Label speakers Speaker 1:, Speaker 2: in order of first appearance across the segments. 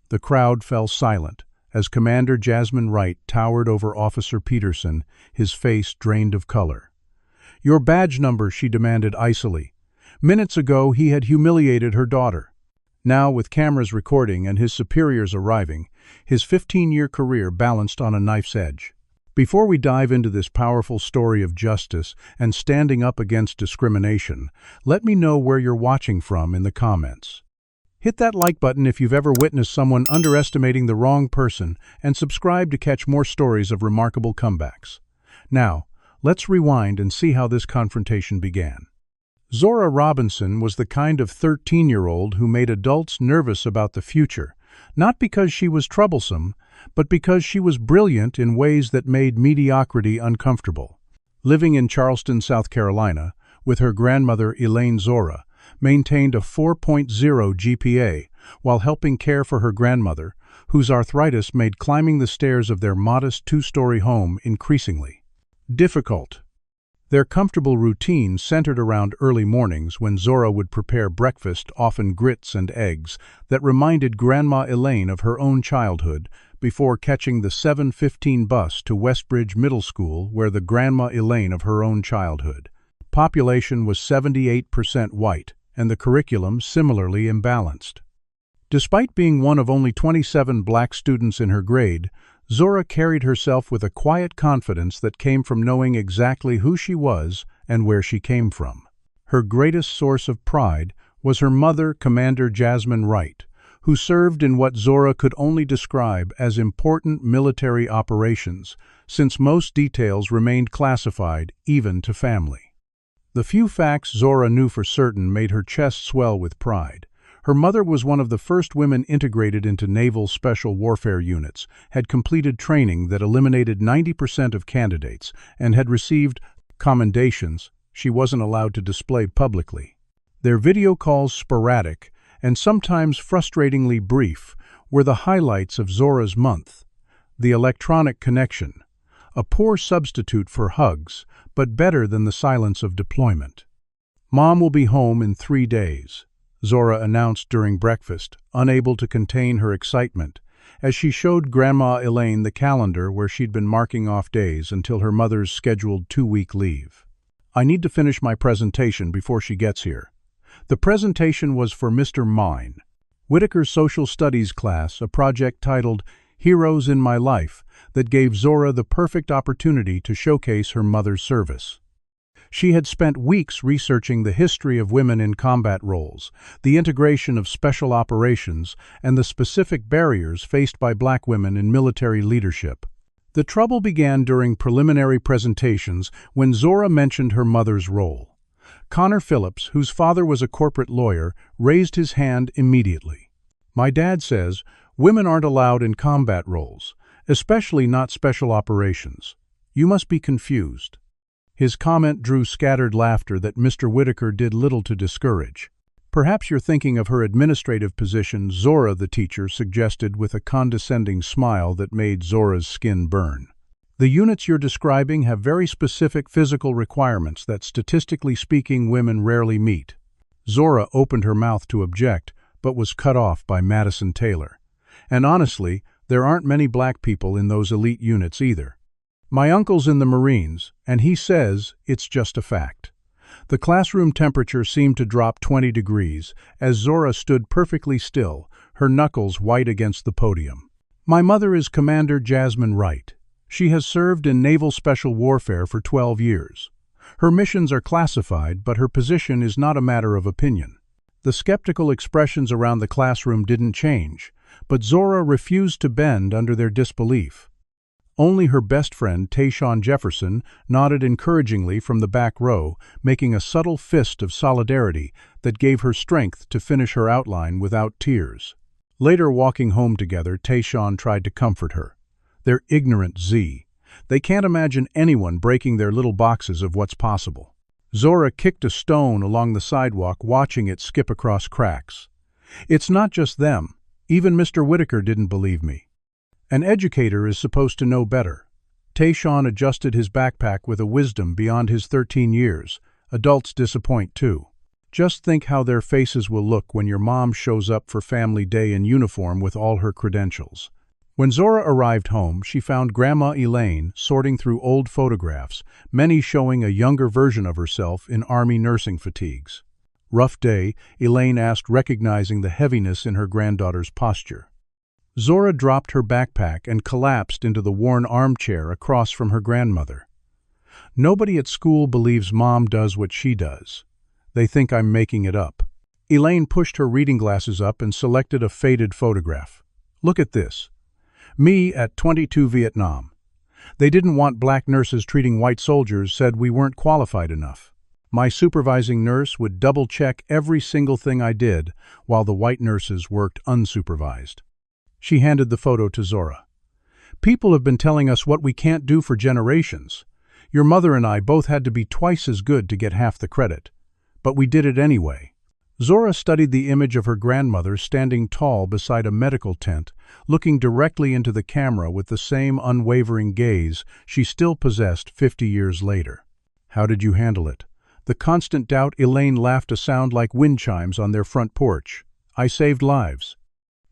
Speaker 1: The crowd fell silent as Commander Wright towered over Officer Peterson, his face drained of color. "Your badge number," she demanded icily. Minutes ago, he had humiliated her daughter. Now, with cameras recording and his superiors arriving, his 15-year career balanced on a knife's edge. Before we dive into this powerful story of justice and standing up against discrimination, let me know where you're watching from in the comments. Hit that like button if you've ever witnessed someone underestimating the wrong person, and subscribe to catch more stories of remarkable comebacks. Now, let's rewind and see how this confrontation began. Zora Robinson was the kind of 13-year-old who made adults nervous about the future, not because she was troublesome, but because she was brilliant in ways that made mediocrity uncomfortable. Living in Charleston, South Carolina, with her grandmother Elaine, Zora maintained a 4.0 GPA while helping care for her grandmother, whose arthritis made climbing the stairs of their modest two-story home increasingly difficult. Their comfortable routine centered around early mornings when Zora would prepare breakfast, often grits and eggs, that reminded Grandma Elaine of her own childhood, before catching the 7:15 bus to Westbridge Middle School, where the Grandma Elaine of her own childhood. Population was 78% white, and the curriculum similarly imbalanced. Despite being one of only 27 black students in her grade, Zora carried herself with a quiet confidence that came from knowing exactly who she was and where she came from. Her greatest source of pride was her mother, Commander Wright, who served in what Zora could only describe as important military operations, since most details remained classified, even to family. The few facts Zora knew for certain made her chest swell with pride. Her mother was one of the first women integrated into naval special warfare units, had completed training that eliminated 90% of candidates, and had received commendations she wasn't allowed to display publicly. Their video calls, sporadic and sometimes frustratingly brief, were the highlights of Zora's month. The electronic connection, a poor substitute for hugs, but better than the silence of deployment. "Mom will be home in 3 days," Zora announced during breakfast, unable to contain her excitement, as she showed Grandma Elaine the calendar where she'd been marking off days until her mother's scheduled 2-week leave. "I need to finish my presentation before she gets here." The presentation was for Mr. Mine, Whitaker's social studies class, a project titled Heroes in My Life that gave Zora the perfect opportunity to showcase her mother's service. She had spent weeks researching the history of women in combat roles, the integration of special operations, and the specific barriers faced by black women in military leadership. The trouble began during preliminary presentations when Zora mentioned her mother's role. Connor Phillips, whose father was a corporate lawyer, raised his hand immediately. "My dad says women aren't allowed in combat roles, especially not special operations. You must be confused." His comment drew scattered laughter that Mr. Whitaker did little to discourage. "Perhaps you're thinking of her administrative position," Zora, the teacher, suggested with a condescending smile that made Zora's skin burn. "The units you're describing have very specific physical requirements that, statistically speaking, women rarely meet." Zora opened her mouth to object, but was cut off by Madison Taylor. "And honestly, there aren't many black people in those elite units either. My uncle's in the Marines, and he says it's just a fact." The classroom temperature seemed to drop 20 degrees as Zora stood perfectly still, her knuckles white against the podium. "My mother is Commander Wright. She has served in naval special warfare for 12 years. Her missions are classified, but her position is not a matter of opinion." The skeptical expressions around the classroom didn't change, but Zora refused to bend under their disbelief. Only her best friend, Tayshaun Jefferson, nodded encouragingly from the back row, making a subtle fist of solidarity that gave her strength to finish her outline without tears. Later, walking home together, Tayshaun tried to comfort her. "They're ignorant, Z. They can't imagine anyone breaking their little boxes of what's possible." Zora kicked a stone along the sidewalk, watching it skip across cracks. "It's not just them. Even Mr. Whitaker didn't believe me. An educator is supposed to know better." Tayshaun adjusted his backpack with a wisdom beyond his 13 years. "Adults disappoint too." Just think how their faces will look when your mom shows up for family day in uniform with all her credentials. When Zora arrived home, she found Grandma Elaine sorting through old photographs, many showing a younger version of herself in Army nursing fatigues. "Rough day," Elaine asked, recognizing the heaviness in her granddaughter's posture. Zora dropped her backpack and collapsed into the worn armchair across from her grandmother. "Nobody at school believes Mom does what she does. They think I'm making it up." Elaine pushed her reading glasses up and selected a faded photograph. "Look at this. Me at 22 Vietnam. They didn't want black nurses treating white soldiers, said we weren't qualified enough. My supervising nurse would double-check every single thing I did, while the white nurses worked unsupervised." She handed the photo to Zora. "People have been telling us what we can't do for generations. Your mother and I both had to be twice as good to get half the credit. But we did it anyway." Zora studied the image of her grandmother standing tall beside a medical tent, looking directly into the camera with the same unwavering gaze she still possessed 50 years later. "How did you handle it?" The constant doubt. Elaine laughed a sound like wind chimes on their front porch. "I saved lives."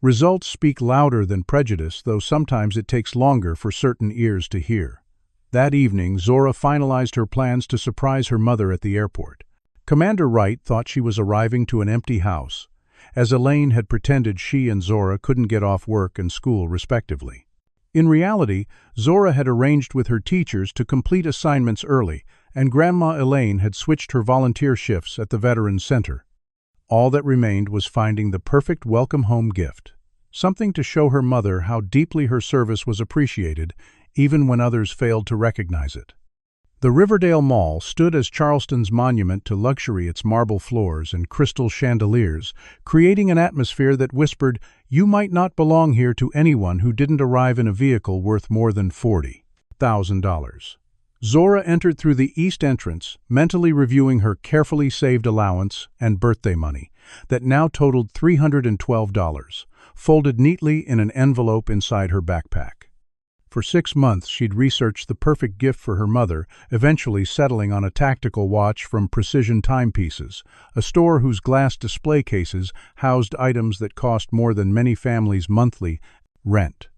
Speaker 1: Results speak louder than prejudice, though sometimes it takes longer for certain ears to hear. That evening, Zora finalized her plans to surprise her mother at the airport. Commander Wright thought she was arriving to an empty house, as Elaine had pretended she and Zora couldn't get off work and school respectively. In reality, Zora had arranged with her teachers to complete assignments early, and Grandma Elaine had switched her volunteer shifts at the Veterans Center. All that remained was finding the perfect welcome home gift, something to show her mother how deeply her service was appreciated, even when others failed to recognize it. The Riverdale Mall stood as Charleston's monument to luxury, its marble floors and crystal chandeliers, creating an atmosphere that whispered, "You might not belong here," to anyone who didn't arrive in a vehicle worth more than $40,000. Zora entered through the east entrance, mentally reviewing her carefully saved allowance and birthday money that now totaled $312, folded neatly in an envelope inside her backpack. For 6 months, she'd researched the perfect gift for her mother, eventually settling on a tactical watch from Precision Timepieces, a store whose glass display cases housed items that cost more than many families' monthly rent.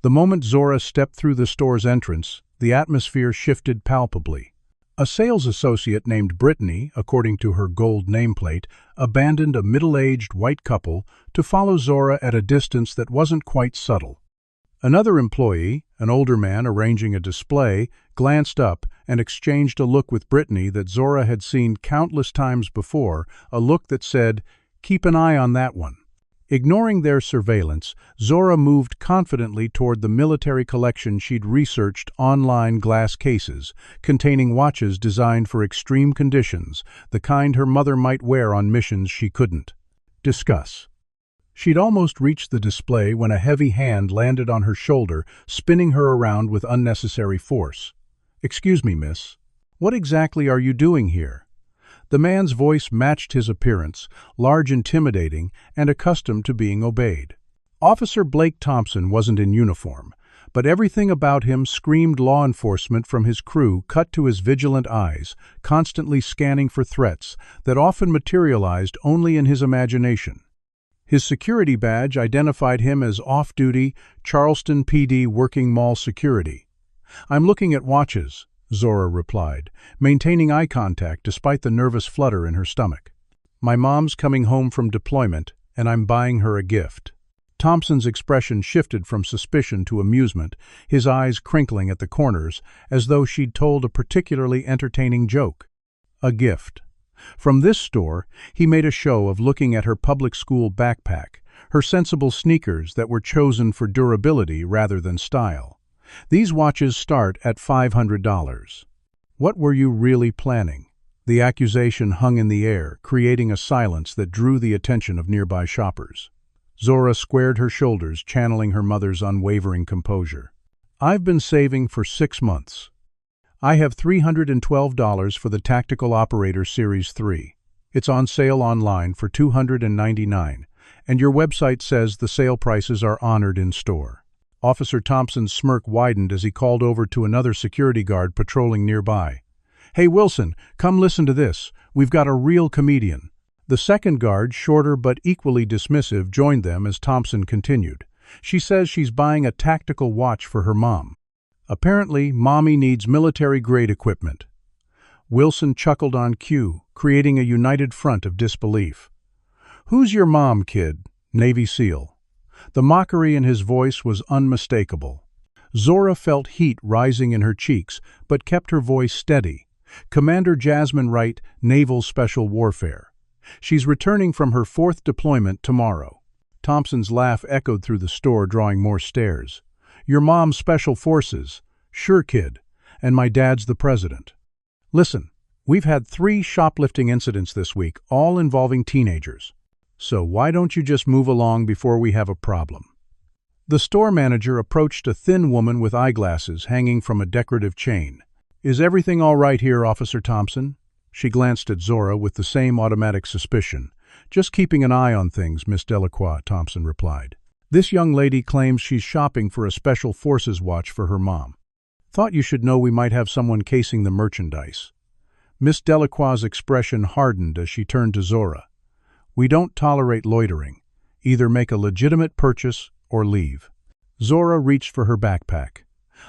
Speaker 1: The moment Zora stepped through the store's entrance, the atmosphere shifted palpably. A sales associate named Brittany, according to her gold nameplate, abandoned a middle-aged white couple to follow Zora at a distance that wasn't quite subtle. Another employee, an older man arranging a display, glanced up and exchanged a look with Brittany that Zora had seen countless times before, a look that said, "Keep an eye on that one." Ignoring their surveillance, Zora moved confidently toward the military collection she'd researched, online glass cases, containing watches designed for extreme conditions, the kind her mother might wear on missions she couldn't. Discuss. She'd almost reached the display when a heavy hand landed on her shoulder, spinning her around with unnecessary force. "Excuse me, miss. What exactly are you doing here?" The man's voice matched his appearance, large, intimidating, and accustomed to being obeyed. Officer Blake Thompson wasn't in uniform, but everything about him screamed law enforcement, from his crew cut to his vigilant eyes, constantly scanning for threats that often materialized only in his imagination. His security badge identified him as off-duty Charleston PD working mall security. "I'm looking at watches," Zora replied, maintaining eye contact despite the nervous flutter in her stomach. "My mom's coming home from deployment, and I'm buying her a gift." Thompson's expression shifted from suspicion to amusement, his eyes crinkling at the corners, as though she'd told a particularly entertaining joke. A gift. From this store, he made a show of looking at her public school backpack, her sensible sneakers that were chosen for durability rather than style. "These watches start at $500. What were you really planning?" The accusation hung in the air, creating a silence that drew the attention of nearby shoppers. Zora squared her shoulders, channeling her mother's unwavering composure. "I've been saving for 6 months. I have $312 for the Tactical Operator Series 3. It's on sale online for $299, and your website says the sale prices are honored in store." Officer Thompson's smirk widened as he called over to another security guard patrolling nearby. "Hey Wilson, come listen to this. We've got a real comedian." The second guard, shorter but equally dismissive, joined them as Thompson continued. She says she's buying a tactical watch for her mom. Apparently, Mommy needs military-grade equipment. Wilson chuckled on cue, creating a united front of disbelief. "Who's your mom, kid?" Navy SEAL. The mockery in his voice was unmistakable. Zora felt heat rising in her cheeks, but kept her voice steady. "Commander Jasmine Wright, Naval Special Warfare. She's returning from her 4th deployment tomorrow." Thompson's laugh echoed through the store, drawing more stares. "Your mom's Special Forces. Sure, kid. And my dad's the president. Listen, we've had 3 shoplifting incidents this week, all involving teenagers. So why don't you just move along before we have a problem?" The store manager approached a thin woman with eyeglasses hanging from a decorative chain. "Is everything all right here, Officer Thompson?" She glanced at Zora with the same automatic suspicion. "Just keeping an eye on things, Miss Delacroix," Thompson replied. "This young lady claims she's shopping for a Special Forces watch for her mom. Thought you should know we might have someone casing the merchandise." Miss Delacroix's expression hardened as she turned to Zora. "We don't tolerate loitering. Either make a legitimate purchase or leave." Zora reached for her backpack.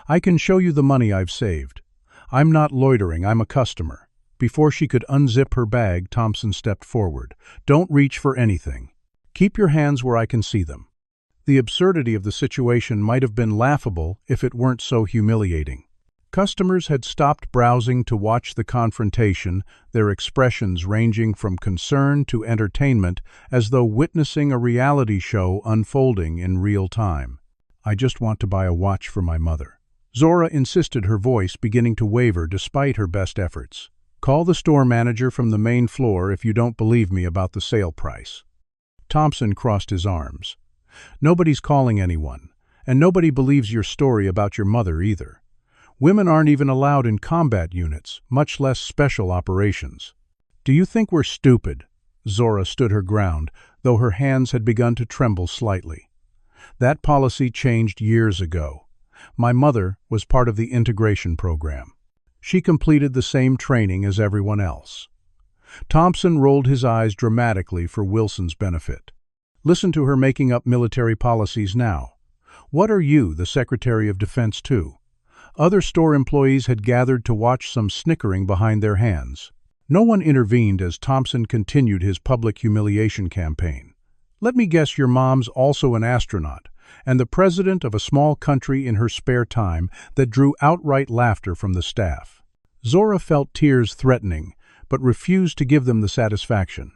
Speaker 1: "I can show you the money I've saved. I'm not loitering, I'm a customer." Before she could unzip her bag, Thompson stepped forward. "Don't reach for anything. Keep your hands where I can see them." The absurdity of the situation might have been laughable if it weren't so humiliating. Customers had stopped browsing to watch the confrontation, their expressions ranging from concern to entertainment, as though witnessing a reality show unfolding in real time. "I just want to buy a watch for my mother." Zora insisted, her voice beginning to waver despite her best efforts. "Call the store manager from the main floor if you don't believe me about the sale price." Thompson crossed his arms. "Nobody's calling anyone, and nobody believes your story about your mother either. Women aren't even allowed in combat units, much less special operations." "Do you think we're stupid?" Zora stood her ground, though her hands had begun to tremble slightly. "That policy changed years ago. My mother was part of the integration program. She completed the same training as everyone else." Thompson rolled his eyes dramatically for Wilson's benefit. "Listen to her making up military policies now. What are you, the Secretary of Defense, to?" Other store employees had gathered to watch, some snickering behind their hands. No one intervened as Thompson continued his public humiliation campaign. "Let me guess, your mom's also an astronaut, and the president of a small country in her spare time," that drew outright laughter from the staff. Zora felt tears threatening, but refused to give them the satisfaction.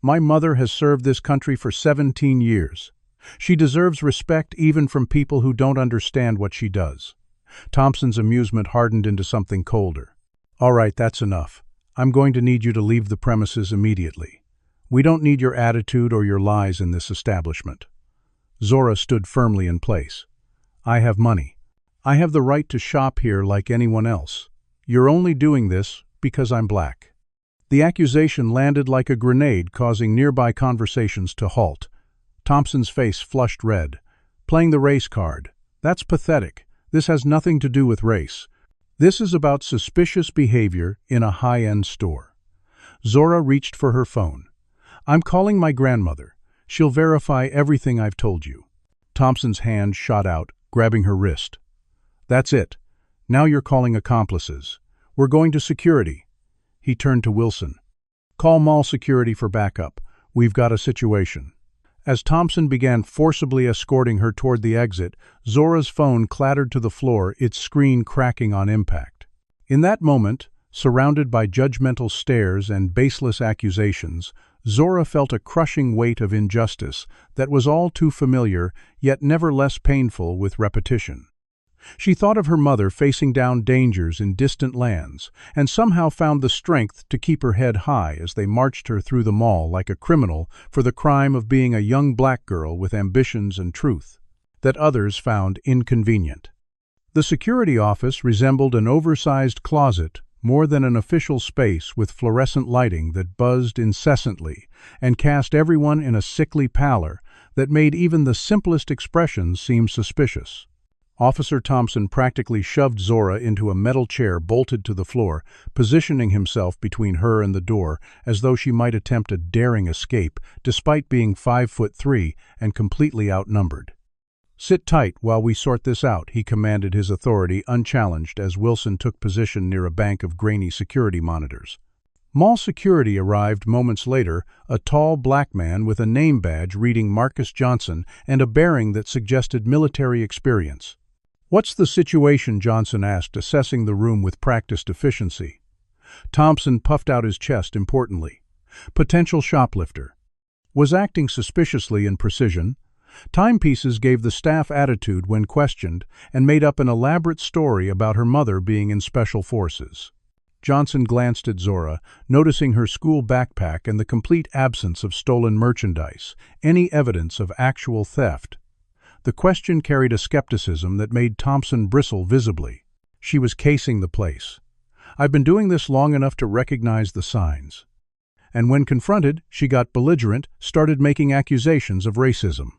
Speaker 1: "My mother has served this country for 17 years. She deserves respect even from people who don't understand what she does." Thompson's amusement hardened into something colder. "All right, that's enough. I'm going to need you to leave the premises immediately. We don't need your attitude or your lies in this establishment." Zora stood firmly in place. "I have money. I have the right to shop here like anyone else. You're only doing this because I'm black." The accusation landed like a grenade, causing nearby conversations to halt. Thompson's face flushed red. "Playing the race card. That's pathetic. This has nothing to do with race. This is about suspicious behavior in a high-end store." Zora reached for her phone. "I'm calling my grandmother. She'll verify everything I've told you." Thompson's hand shot out, grabbing her wrist. "That's it. Now you're calling accomplices. We're going to security." He turned to Wilson. "Call mall security for backup. We've got a situation." As Thompson began forcibly escorting her toward the exit, Zora's phone clattered to the floor, its screen cracking on impact. In that moment, surrounded by judgmental stares and baseless accusations, Zora felt a crushing weight of injustice that was all too familiar, yet never less painful with repetition. She thought of her mother facing down dangers in distant lands, and somehow found the strength to keep her head high as they marched her through the mall like a criminal for the crime of being a young black girl with ambitions and truth that others found inconvenient. The security office resembled an oversized closet more than an official space, with fluorescent lighting that buzzed incessantly and cast everyone in a sickly pallor that made even the simplest expressions seem suspicious. Officer Thompson practically shoved Zora into a metal chair bolted to the floor, positioning himself between her and the door as though she might attempt a daring escape, despite being 5'3" and completely outnumbered. "Sit tight while we sort this out," he commanded, his authority unchallenged as Wilson took position near a bank of grainy security monitors. Mall security arrived moments later, a tall black man with a name badge reading Marcus Johnson and a bearing that suggested military experience. "What's the situation?" Johnson asked, assessing the room with practiced efficiency. Thompson puffed out his chest importantly. "Potential shoplifter. Was acting suspiciously in precision. Timepieces gave the staff attitude when questioned and made up an elaborate story about her mother being in special forces." Johnson glanced at Zora, noticing her school backpack and the complete absence of stolen merchandise, any evidence of actual theft. The question carried a skepticism that made Thompson bristle visibly. She was casing the place. "I've been doing this long enough to recognize the signs." And when confronted, she got belligerent, started making accusations of racism.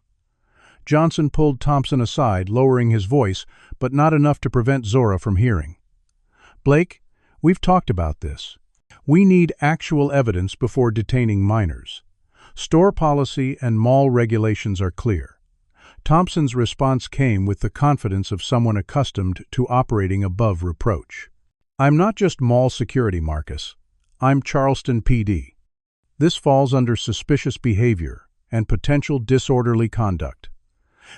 Speaker 1: Johnson pulled Thompson aside, lowering his voice, but not enough to prevent Zora from hearing. "Blake, we've talked about this. We need actual evidence before detaining minors. Store policy and mall regulations are clear." Thompson's response came with the confidence of someone accustomed to operating above reproach. "I'm not just mall security, Marcus. I'm Charleston PD. This falls under suspicious behavior and potential disorderly conduct.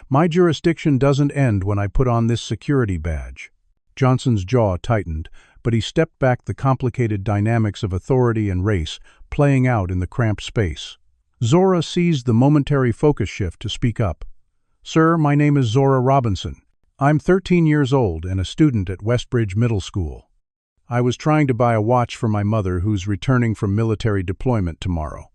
Speaker 1: My jurisdiction doesn't end when I put on this security badge." Johnson's jaw tightened, but he stepped back, the complicated dynamics of authority and race playing out in the cramped space. Zora seized the momentary focus shift to speak up. "Sir, my name is Zora Robinson. I'm 13 years old and a student at Westbridge Middle School. I was trying to buy a watch for my mother who's returning from military deployment tomorrow.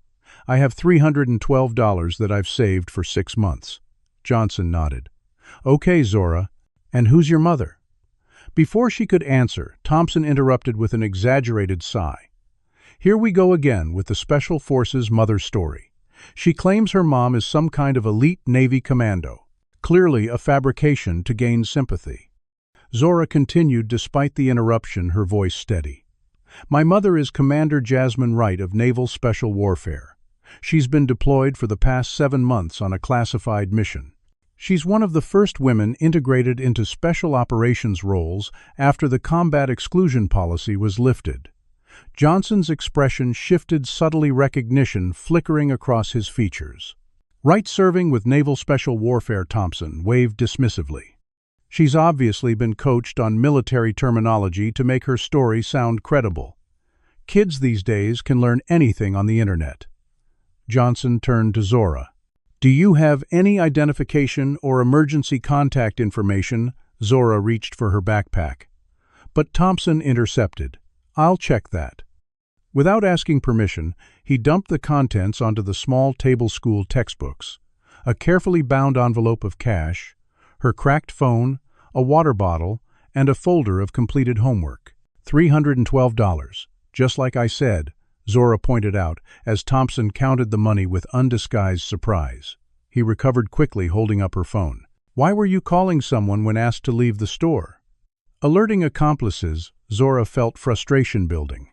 Speaker 1: I have $312 that I've saved for 6 months. Johnson nodded. "Okay, Zora. And who's your mother?" Before she could answer, Thompson interrupted with an exaggerated sigh. "Here we go again with the Special Forces mother's story. She claims her mom is some kind of elite Navy commando, clearly a fabrication to gain sympathy." Zora continued despite the interruption, her voice steady. "My mother is Commander Jasmine Wright of Naval Special Warfare. She's been deployed for the past 7 months on a classified mission. She's one of the first women integrated into special operations roles after the combat exclusion policy was lifted." Johnson's expression shifted, subtly, recognition flickering across his features. "Wright serving with Naval Special Warfare," Thompson waved dismissively. "She's obviously been coached on military terminology to make her story sound credible. Kids these days can learn anything on the internet." Johnson turned to Zora. "Do you have any identification or emergency contact information?" Zora reached for her backpack. But Thompson intercepted. "I'll check that." Without asking permission, he dumped the contents onto the small table school textbooks, a carefully bound envelope of cash, her cracked phone, a water bottle, and a folder of completed homework. $312, just like I said, Zora pointed out as Thompson counted the money with undisguised surprise. He recovered quickly, holding up her phone. "Why were you calling someone when asked to leave the store?" Alerting accomplices, Zora felt frustration building.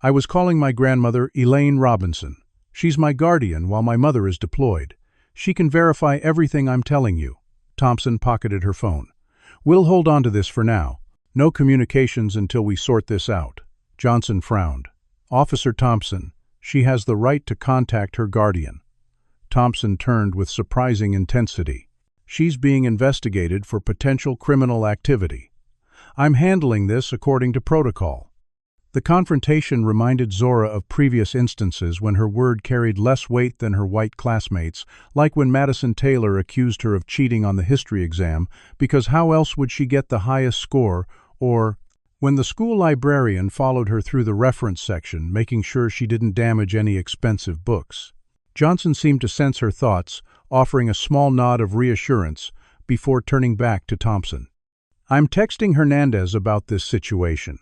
Speaker 1: "I was calling my grandmother, Elaine Robinson. She's my guardian while my mother is deployed. She can verify everything I'm telling you." Thompson pocketed her phone. "We'll hold on to this for now. No communications until we sort this out." Johnson frowned. "Officer Thompson, she has the right to contact her guardian." Thompson turned with surprising intensity. "She's being investigated for potential criminal activity. I'm handling this according to protocol." The confrontation reminded Zora of previous instances when her word carried less weight than her white classmates, like when Madison Taylor accused her of cheating on the history exam because how else would she get the highest score, or when the school librarian followed her through the reference section, making sure she didn't damage any expensive books. Johnson seemed to sense her thoughts, offering a small nod of reassurance before turning back to Thompson. "I'm texting Hernandez about this situation.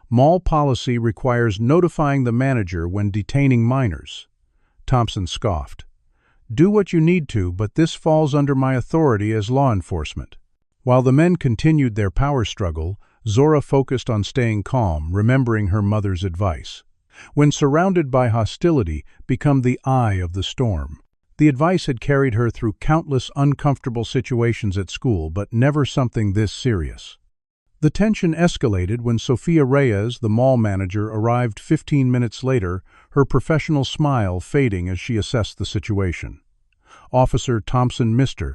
Speaker 1: Mall policy requires notifying the manager when detaining minors." Thompson scoffed. "Do what you need to, but this falls under my authority as law enforcement." While the men continued their power struggle, Zora focused on staying calm, remembering her mother's advice. When surrounded by hostility, become the eye of the storm. The advice had carried her through countless uncomfortable situations at school, but never something this serious. The tension escalated when Sophia Reyes, the mall manager, arrived 15 minutes later, her professional smile fading as she assessed the situation. Officer Thompson, "Mr.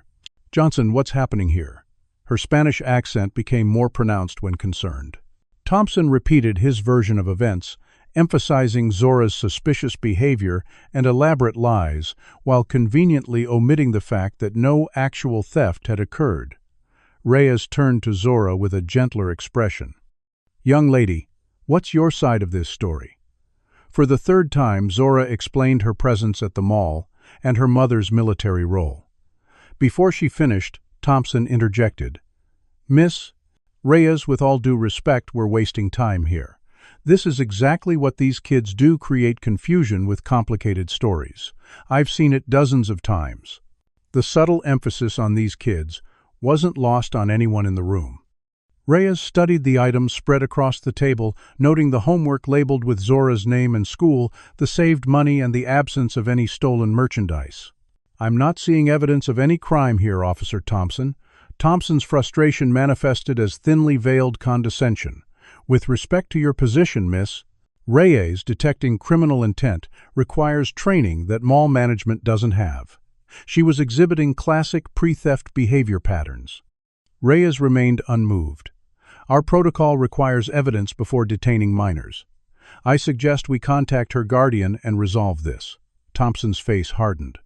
Speaker 1: Johnson, what's happening here?" Her Spanish accent became more pronounced when concerned. Thompson repeated his version of events, emphasizing Zora's suspicious behavior and elaborate lies, while conveniently omitting the fact that no actual theft had occurred. Reyes turned to Zora with a gentler expression. "Young lady, what's your side of this story?" For the third time, Zora explained her presence at the mall and her mother's military role. Before she finished, Thompson interjected. "Miss Reyes, with all due respect, we're wasting time here. This is exactly what these kids do, create confusion with complicated stories. I've seen it dozens of times." The subtle emphasis on these kids wasn't lost on anyone in the room. Reyes studied the items spread across the table, noting the homework labeled with Zora's name and school, the saved money, and the absence of any stolen merchandise. "I'm not seeing evidence of any crime here, Officer Thompson." Thompson's frustration manifested as thinly veiled condescension. "With respect to your position, Miss Reyes, detecting criminal intent requires training that mall management doesn't have." She was exhibiting classic pre-theft behavior patterns. Reyes remained unmoved. "Our protocol requires evidence before detaining minors. I suggest we contact her guardian and resolve this." Thompson's face hardened.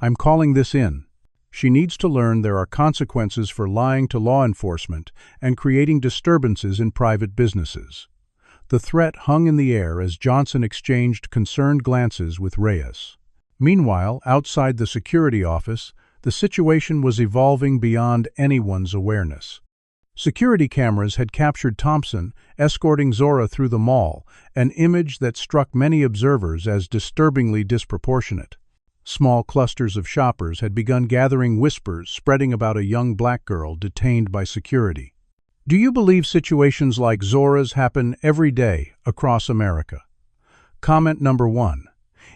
Speaker 1: "I'm calling this in. She needs to learn there are consequences for lying to law enforcement and creating disturbances in private businesses." The threat hung in the air as Johnson exchanged concerned glances with Reyes. Meanwhile, outside the security office, the situation was evolving beyond anyone's awareness. Security cameras had captured Thompson escorting Zora through the mall, an image that struck many observers as disturbingly disproportionate. Small clusters of shoppers had begun gathering, whispers spreading about a young black girl detained by security. Do you believe situations like Zora's happen every day across America? Comment number 1.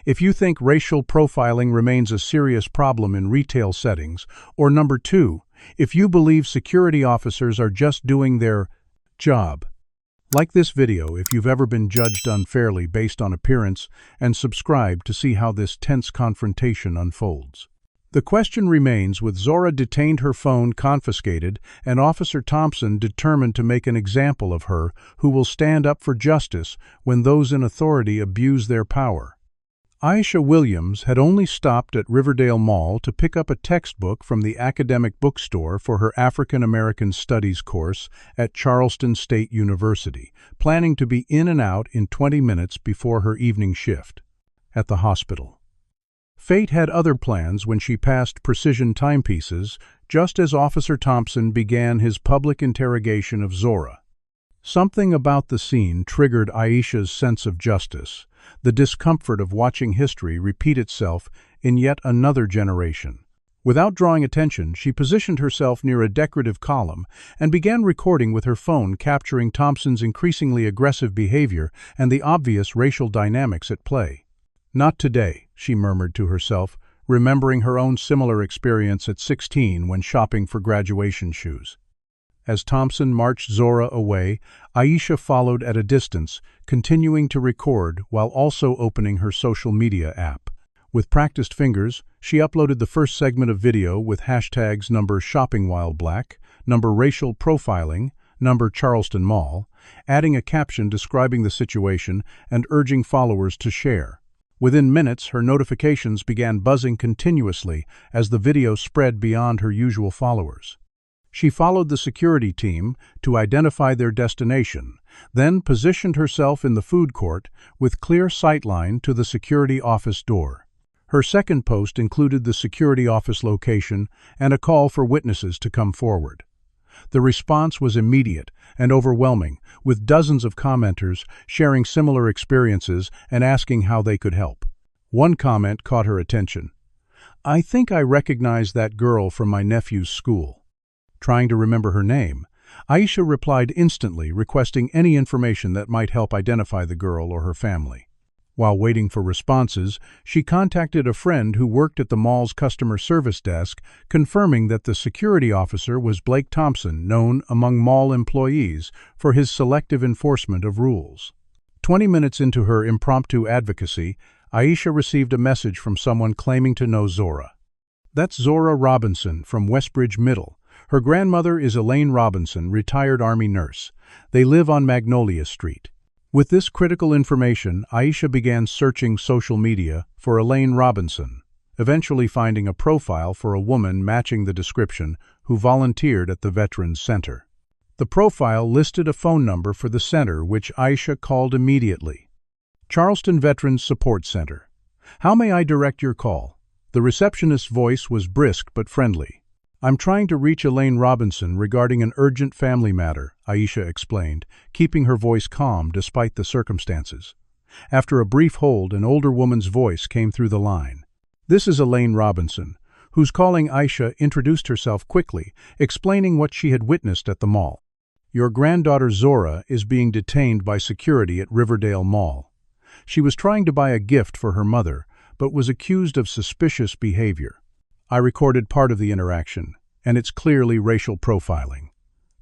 Speaker 1: If you think racial profiling remains a serious problem in retail settings, or number 2, if you believe security officers are just doing their job. Like this video if you've ever been judged unfairly based on appearance, and subscribe to see how this tense confrontation unfolds. The question remains, with Zora detained, her phone confiscated, and Officer Thompson determined to make an example of her, who will stand up for justice when those in authority abuse their power. Aisha Williams had only stopped at Riverdale Mall to pick up a textbook from the academic bookstore for her African American Studies course at Charleston State University, planning to be in and out in 20 minutes before her evening shift. At the hospital. Fate had other plans when she passed precision timepieces, just as Officer Thompson began his public interrogation of Zora. Something about the scene triggered Aisha's sense of justice, the discomfort of watching history repeat itself in yet another generation. Without drawing attention, she positioned herself near a decorative column and began recording with her phone, capturing Thompson's increasingly aggressive behavior and the obvious racial dynamics at play. "Not today," she murmured to herself, remembering her own similar experience at 16 when shopping for graduation shoes. As Thompson marched Zora away, Aisha followed at a distance, continuing to record while also opening her social media app. With practiced fingers, she uploaded the first segment of video with hashtags #shoppingwhileblack, #racial profiling, #Charleston Mall, adding a caption describing the situation and urging followers to share. Within minutes, her notifications began buzzing continuously as the video spread beyond her usual followers. She followed the security team to identify their destination, then positioned herself in the food court with clear sightline to the security office door. Her second post included the security office location and a call for witnesses to come forward. The response was immediate and overwhelming, with dozens of commenters sharing similar experiences and asking how they could help. One comment caught her attention. "I think I recognize that girl from my nephew's school." Trying to remember her name, Aisha replied instantly, requesting any information that might help identify the girl or her family. While waiting for responses, she contacted a friend who worked at the mall's customer service desk, confirming that the security officer was Blake Thompson, known among mall employees for his selective enforcement of rules. 20 minutes into her impromptu advocacy, Aisha received a message from someone claiming to know Zora. "That's Zora Robinson from Westbridge Middle. Her grandmother is Elaine Robinson, retired Army nurse. They live on Magnolia Street." With this critical information, Aisha began searching social media for Elaine Robinson, eventually finding a profile for a woman matching the description who volunteered at the Veterans Center. The profile listed a phone number for the center, which Aisha called immediately. "Charleston Veterans Support Center. How may I direct your call?" The receptionist's voice was brisk but friendly. "I'm trying to reach Elaine Robinson regarding an urgent family matter," Aisha explained, keeping her voice calm despite the circumstances. After a brief hold, an older woman's voice came through the line. "This is Elaine Robinson, who's calling." Aisha introduced herself quickly, explaining what she had witnessed at the mall. "Your granddaughter Zora is being detained by security at Riverdale Mall. She was trying to buy a gift for her mother, but was accused of suspicious behavior. I recorded part of the interaction, and it's clearly racial profiling."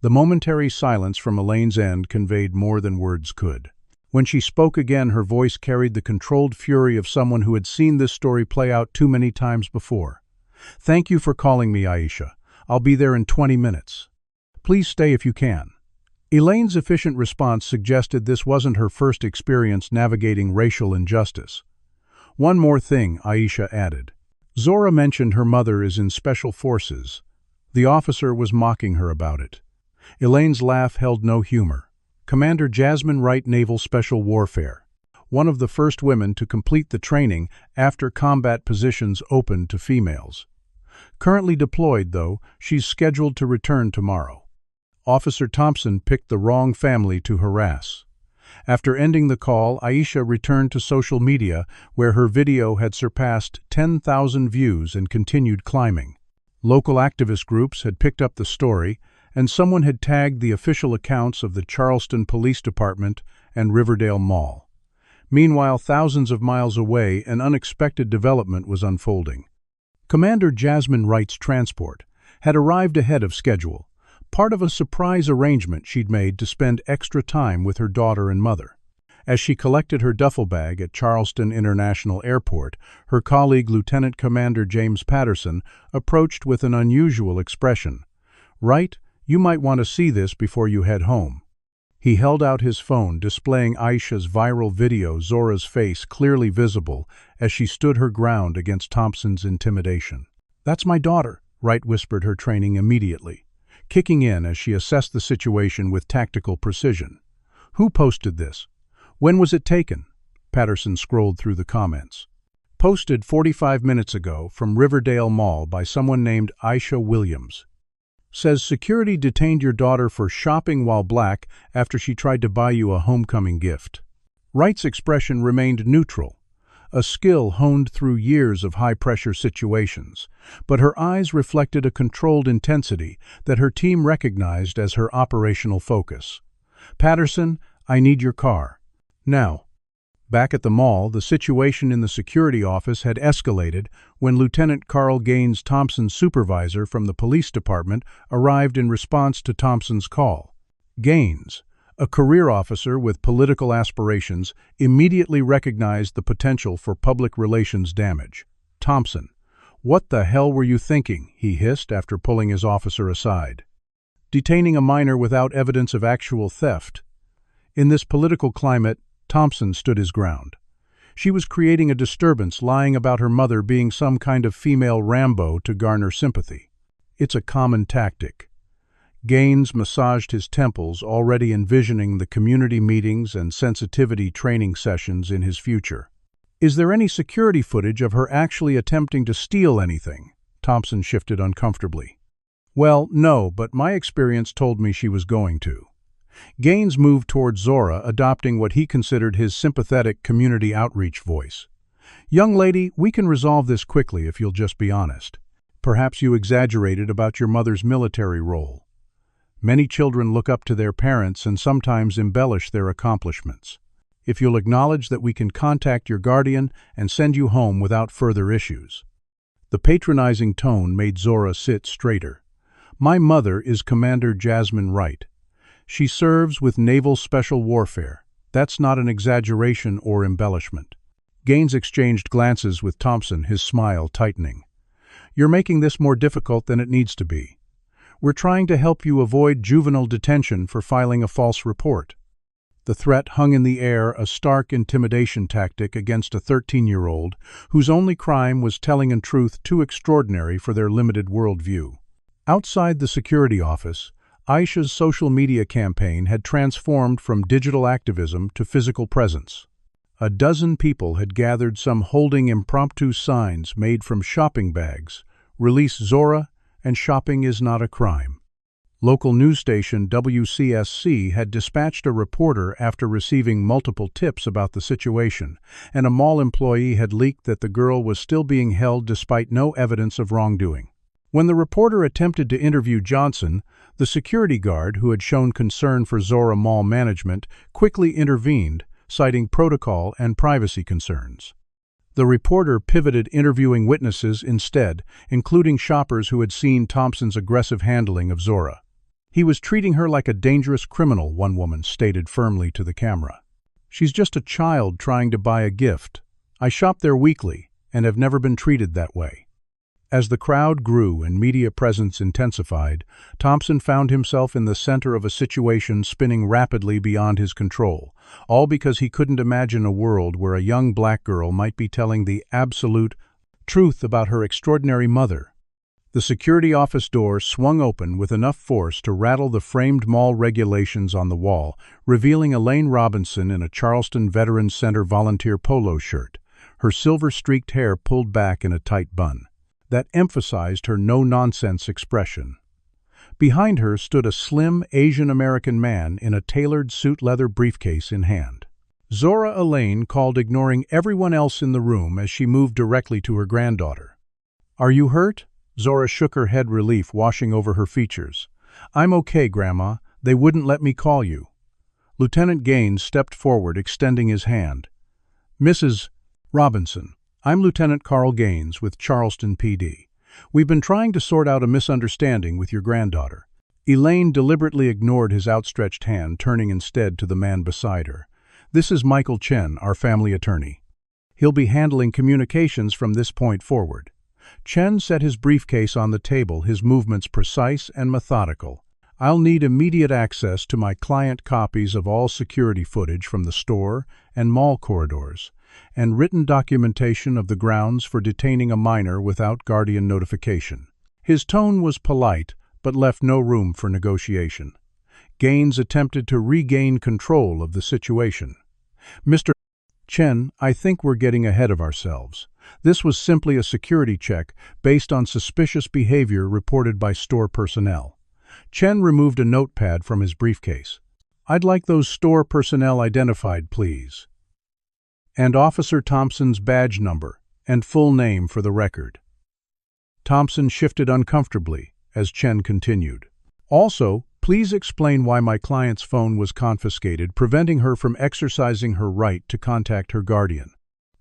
Speaker 1: The momentary silence from Elaine's end conveyed more than words could. When she spoke again, her voice carried the controlled fury of someone who had seen this story play out too many times before. "Thank you for calling me, Aisha. I'll be there in 20 minutes. Please stay if you can." Elaine's efficient response suggested this wasn't her first experience navigating racial injustice. "One more thing," Aisha added. "Zora mentioned her mother is in special forces." The officer was mocking her about it. Elaine's laugh held no humor. "Commander Jasmine Wright, Naval Special Warfare. One of the first women to complete the training after combat positions opened to females. Currently deployed, though, she's scheduled to return tomorrow." Officer Thompson picked the wrong family to harass. After ending the call, Aisha returned to social media, where her video had surpassed 10,000 views and continued climbing. Local activist groups had picked up the story, and someone had tagged the official accounts of the Charleston Police Department and Riverdale Mall. Meanwhile, thousands of miles away, an unexpected development was unfolding. Commander Jasmine Wright's transport had arrived ahead of schedule, part of a surprise arrangement she'd made to spend extra time with her daughter and mother. As she collected her duffel bag at Charleston International Airport, her colleague Lieutenant Commander James Patterson approached with an unusual expression. "Wright, you might want to see this before you head home." He held out his phone, displaying Aisha's viral video, Zora's face clearly visible as she stood her ground against Thompson's intimidation. "That's my daughter," Wright whispered, her training immediately kicking in as she assessed the situation with tactical precision. "Who posted this? When was it taken?" Patterson scrolled through the comments. "Posted 45 minutes ago from Riverdale Mall by someone named Aisha Williams. Says security detained your daughter for shopping while black after she tried to buy you a homecoming gift." Wright's expression remained neutral, a skill honed through years of high-pressure situations, but her eyes reflected a controlled intensity that her team recognized as her operational focus. "Patterson, I need your car. Now." Back at the mall, the situation in the security office had escalated when Lieutenant Carl Gaines, Thompson's supervisor from the police department, arrived in response to Thompson's call. Gaines, a career officer with political aspirations, immediately recognized the potential for public relations damage. "Thompson, what the hell were you thinking?" he hissed after pulling his officer aside. "Detaining a minor without evidence of actual theft." In this political climate, Thompson stood his ground. She was creating a disturbance, lying about her mother being some kind of female Rambo to garner sympathy. "It's a common tactic." Gaines massaged his temples, already envisioning the community meetings and sensitivity training sessions in his future. "Is there any security footage of her actually attempting to steal anything?" Thompson shifted uncomfortably. "Well, no, but my experience told me she was going to." Gaines moved toward Zora, adopting what he considered his sympathetic community outreach voice. "Young lady, we can resolve this quickly if you'll just be honest." Perhaps you exaggerated about your mother's military role. Many children look up to their parents and sometimes embellish their accomplishments. If you'll acknowledge that we can contact your guardian and send you home without further issues." The patronizing tone made Zora sit straighter. "My mother is Commander Jasmine Wright. She serves with Naval Special Warfare. That's not an exaggeration or embellishment." Gaines exchanged glances with Thompson, his smile tightening. "You're making this more difficult than it needs to be. We're trying to help you avoid juvenile detention for filing a false report." The threat hung in the air, a stark intimidation tactic against a 13-year-old whose only crime was telling a truth too extraordinary for their limited worldview. Outside the security office, Aisha's social media campaign had transformed from digital activism to physical presence. A dozen people had gathered, some holding impromptu signs made from shopping bags: "Release Zora," and "Shopping is not a crime." Local news station WCSC had dispatched a reporter after receiving multiple tips about the situation, and a mall employee had leaked that the girl was still being held despite no evidence of wrongdoing. When the reporter attempted to interview Johnson, the security guard, who had shown concern for Zora Mall management, quickly intervened, citing protocol and privacy concerns. The reporter pivoted, interviewing witnesses instead, including shoppers who had seen Thompson's aggressive handling of Zora. "He was treating her like a dangerous criminal," one woman stated firmly to the camera. "She's just a child trying to buy a gift. I shop there weekly and have never been treated that way." As the crowd grew and media presence intensified, Thompson found himself in the center of a situation spinning rapidly beyond his control, all because he couldn't imagine a world where a young black girl might be telling the absolute truth about her extraordinary mother. The security office door swung open with enough force to rattle the framed mall regulations on the wall, revealing Elaine Robinson in a Charleston Veterans Center volunteer polo shirt, her silver-streaked hair pulled back in a tight bun that emphasized her no-nonsense expression. Behind her stood a slim Asian-American man in a tailored suit leather briefcase in hand. Zora Elaine called, ignoring everyone else in the room as she moved directly to her granddaughter. "Are you hurt?" Zora shook her head, relief washing over her features. "I'm okay, Grandma. They wouldn't let me call you." Lieutenant Gaines stepped forward, extending his hand. "Mrs. Robinson, I'm Lieutenant Carl Gaines with Charleston PD. We've been trying to sort out a misunderstanding with your granddaughter." Elaine deliberately ignored his outstretched hand, turning instead to the man beside her. "This is Michael Chen, our family attorney. He'll be handling communications from this point forward." Chen set his briefcase on the table, his movements precise and methodical. "I'll need immediate access to my client copies of all security footage from the store and mall corridors, and written documentation of the grounds for detaining a minor without guardian notification." His tone was polite, but left no room for negotiation. Gaines attempted to regain control of the situation. "Mr. Chen, I think we're getting ahead of ourselves. This was simply a security check based on suspicious behavior reported by store personnel." Chen removed a notepad from his briefcase. "I'd like those store personnel identified, please. And Officer Thompson's badge number and full name for the record." Thompson shifted uncomfortably as Chen continued. "Also, please explain why my client's phone was confiscated, preventing her from exercising her right to contact her guardian."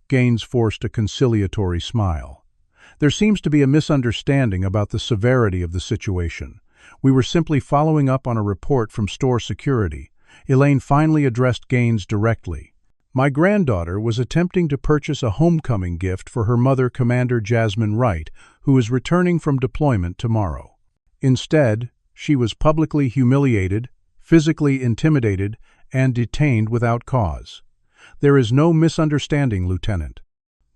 Speaker 1: Gaines forced a conciliatory smile. "There seems to be a misunderstanding about the severity of the situation. We were simply following up on a report from store security." Elaine finally addressed Gaines directly. "My granddaughter was attempting to purchase a homecoming gift for her mother, Commander Jasmine Wright, who is returning from deployment tomorrow. Instead, she was publicly humiliated, physically intimidated, and detained without cause. There is no misunderstanding, Lieutenant."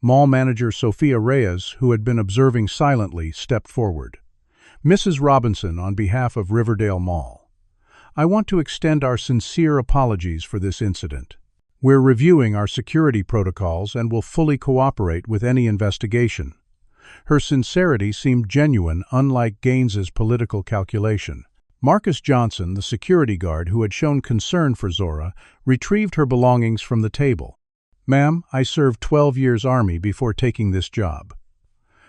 Speaker 1: Mall manager Sophia Reyes, who had been observing silently, stepped forward. "Mrs. Robinson, on behalf of Riverdale Mall, I want to extend our sincere apologies for this incident. We're reviewing our security protocols and will fully cooperate with any investigation." Her sincerity seemed genuine, unlike Gaines's political calculation. Marcus Johnson, the security guard who had shown concern for Zora, retrieved her belongings from the table. "Ma'am, I served 12 years Army before taking this job.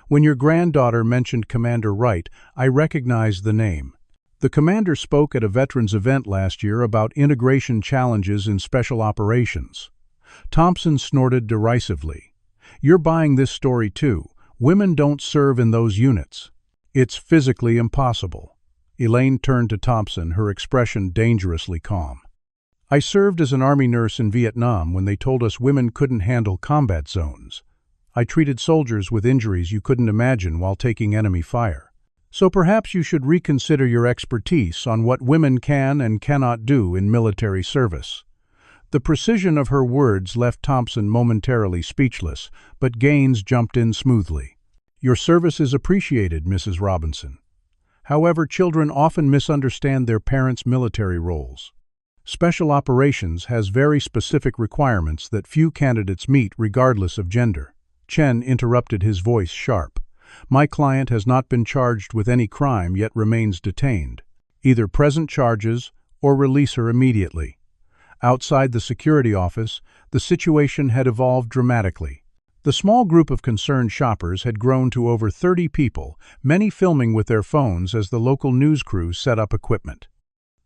Speaker 1: When your granddaughter mentioned Commander Wright, I recognized the name. The commander spoke at a veterans event last year about integration challenges in special operations. Thompson snorted derisively. You're buying this story too. Women don't serve in those units. It's physically impossible. Elaine turned to Thompson, her expression dangerously calm. I served as an Army nurse in Vietnam when they told us women couldn't handle combat zones. I treated soldiers with injuries you couldn't imagine while taking enemy fire. So perhaps you should reconsider your expertise on what women can and cannot do in military service. The precision of her words left Thompson momentarily speechless, but Gaines jumped in smoothly. Your service is appreciated, Mrs. Robinson. However, children often misunderstand their parents' military roles. Special operations has very specific requirements that few candidates meet regardless of gender. Chen interrupted, his voice sharp. My client has not been charged with any crime yet remains detained. Either present charges or release her immediately. Outside the security office, the situation had evolved dramatically. The small group of concerned shoppers had grown to over 30 people, many filming with their phones as the local news crew set up equipment.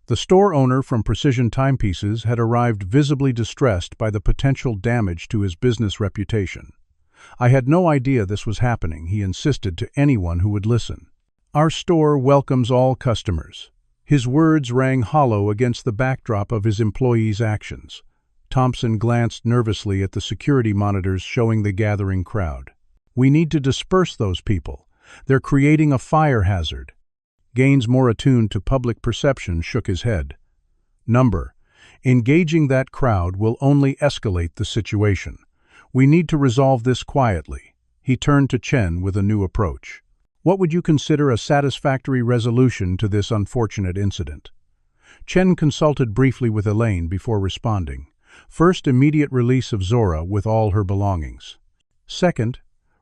Speaker 1: The store owner from Precision Timepieces had arrived visibly distressed by the potential damage to his business reputation. I had no idea this was happening, he insisted to anyone who would listen. Our store welcomes all customers. His words rang hollow against the backdrop of his employees' actions. Thompson glanced nervously at the security monitors showing the gathering crowd. We need to disperse those people. They're creating a fire hazard. Gaines, more attuned to public perception, shook his head. Engaging that crowd will only escalate the situation. We need to resolve this quietly. He turned to Chen with a new approach. What would you consider a satisfactory resolution to this unfortunate incident? Chen consulted briefly with Elaine before responding. First, immediate release of Zora with all her belongings. Second,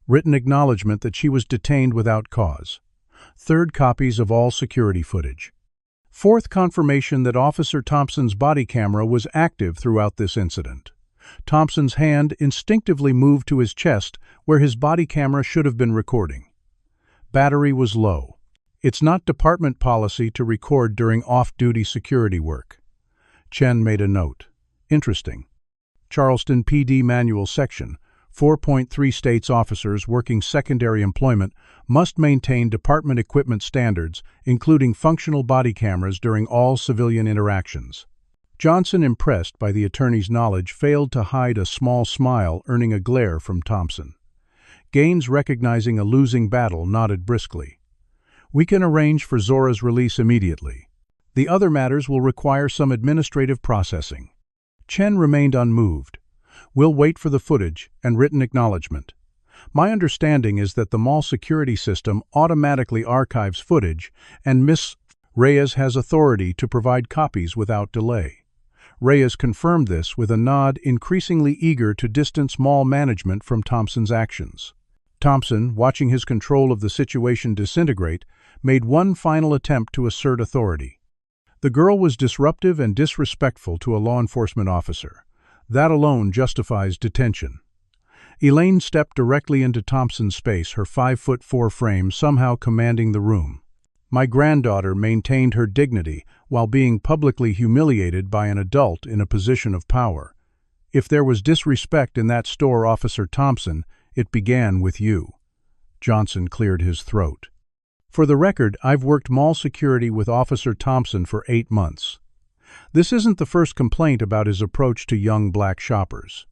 Speaker 1: written acknowledgement that she was detained without cause. Third, copies of all security footage. Fourth, confirmation that Officer Thompson's body camera was active throughout this incident. Thompson's hand instinctively moved to his chest where his body camera should have been recording. Battery was low. It's not department policy to record during off-duty security work. Chen made a note. Interesting. Charleston PD Manual Section 4.3 states officers working secondary employment must maintain department equipment standards, including functional body cameras during all civilian interactions. Johnson, impressed by the attorney's knowledge, failed to hide a small smile, earning a glare from Thompson. Gaines, recognizing a losing battle, nodded briskly. We can arrange for Zora's release immediately. The other matters will require some administrative processing. Chen remained unmoved. We'll wait for the footage and written acknowledgement. My understanding is that the mall security system automatically archives footage, and Miss Reyes has authority to provide copies without delay. Reyes confirmed this with a nod, increasingly eager to distance mall management from Thompson's actions. Thompson, watching his control of the situation disintegrate, made one final attempt to assert authority. The girl was disruptive and disrespectful to a law enforcement officer. That alone justifies detention. Elaine stepped directly into Thompson's space, her 5'4" frame somehow commanding the room. My granddaughter maintained her dignity while being publicly humiliated by an adult in a position of power. If there was disrespect in that store, Officer Thompson, it began with you. Johnson cleared his throat. For the record, I've worked mall security with Officer Thompson for 8 months. This isn't the first complaint about his approach to young black shoppers.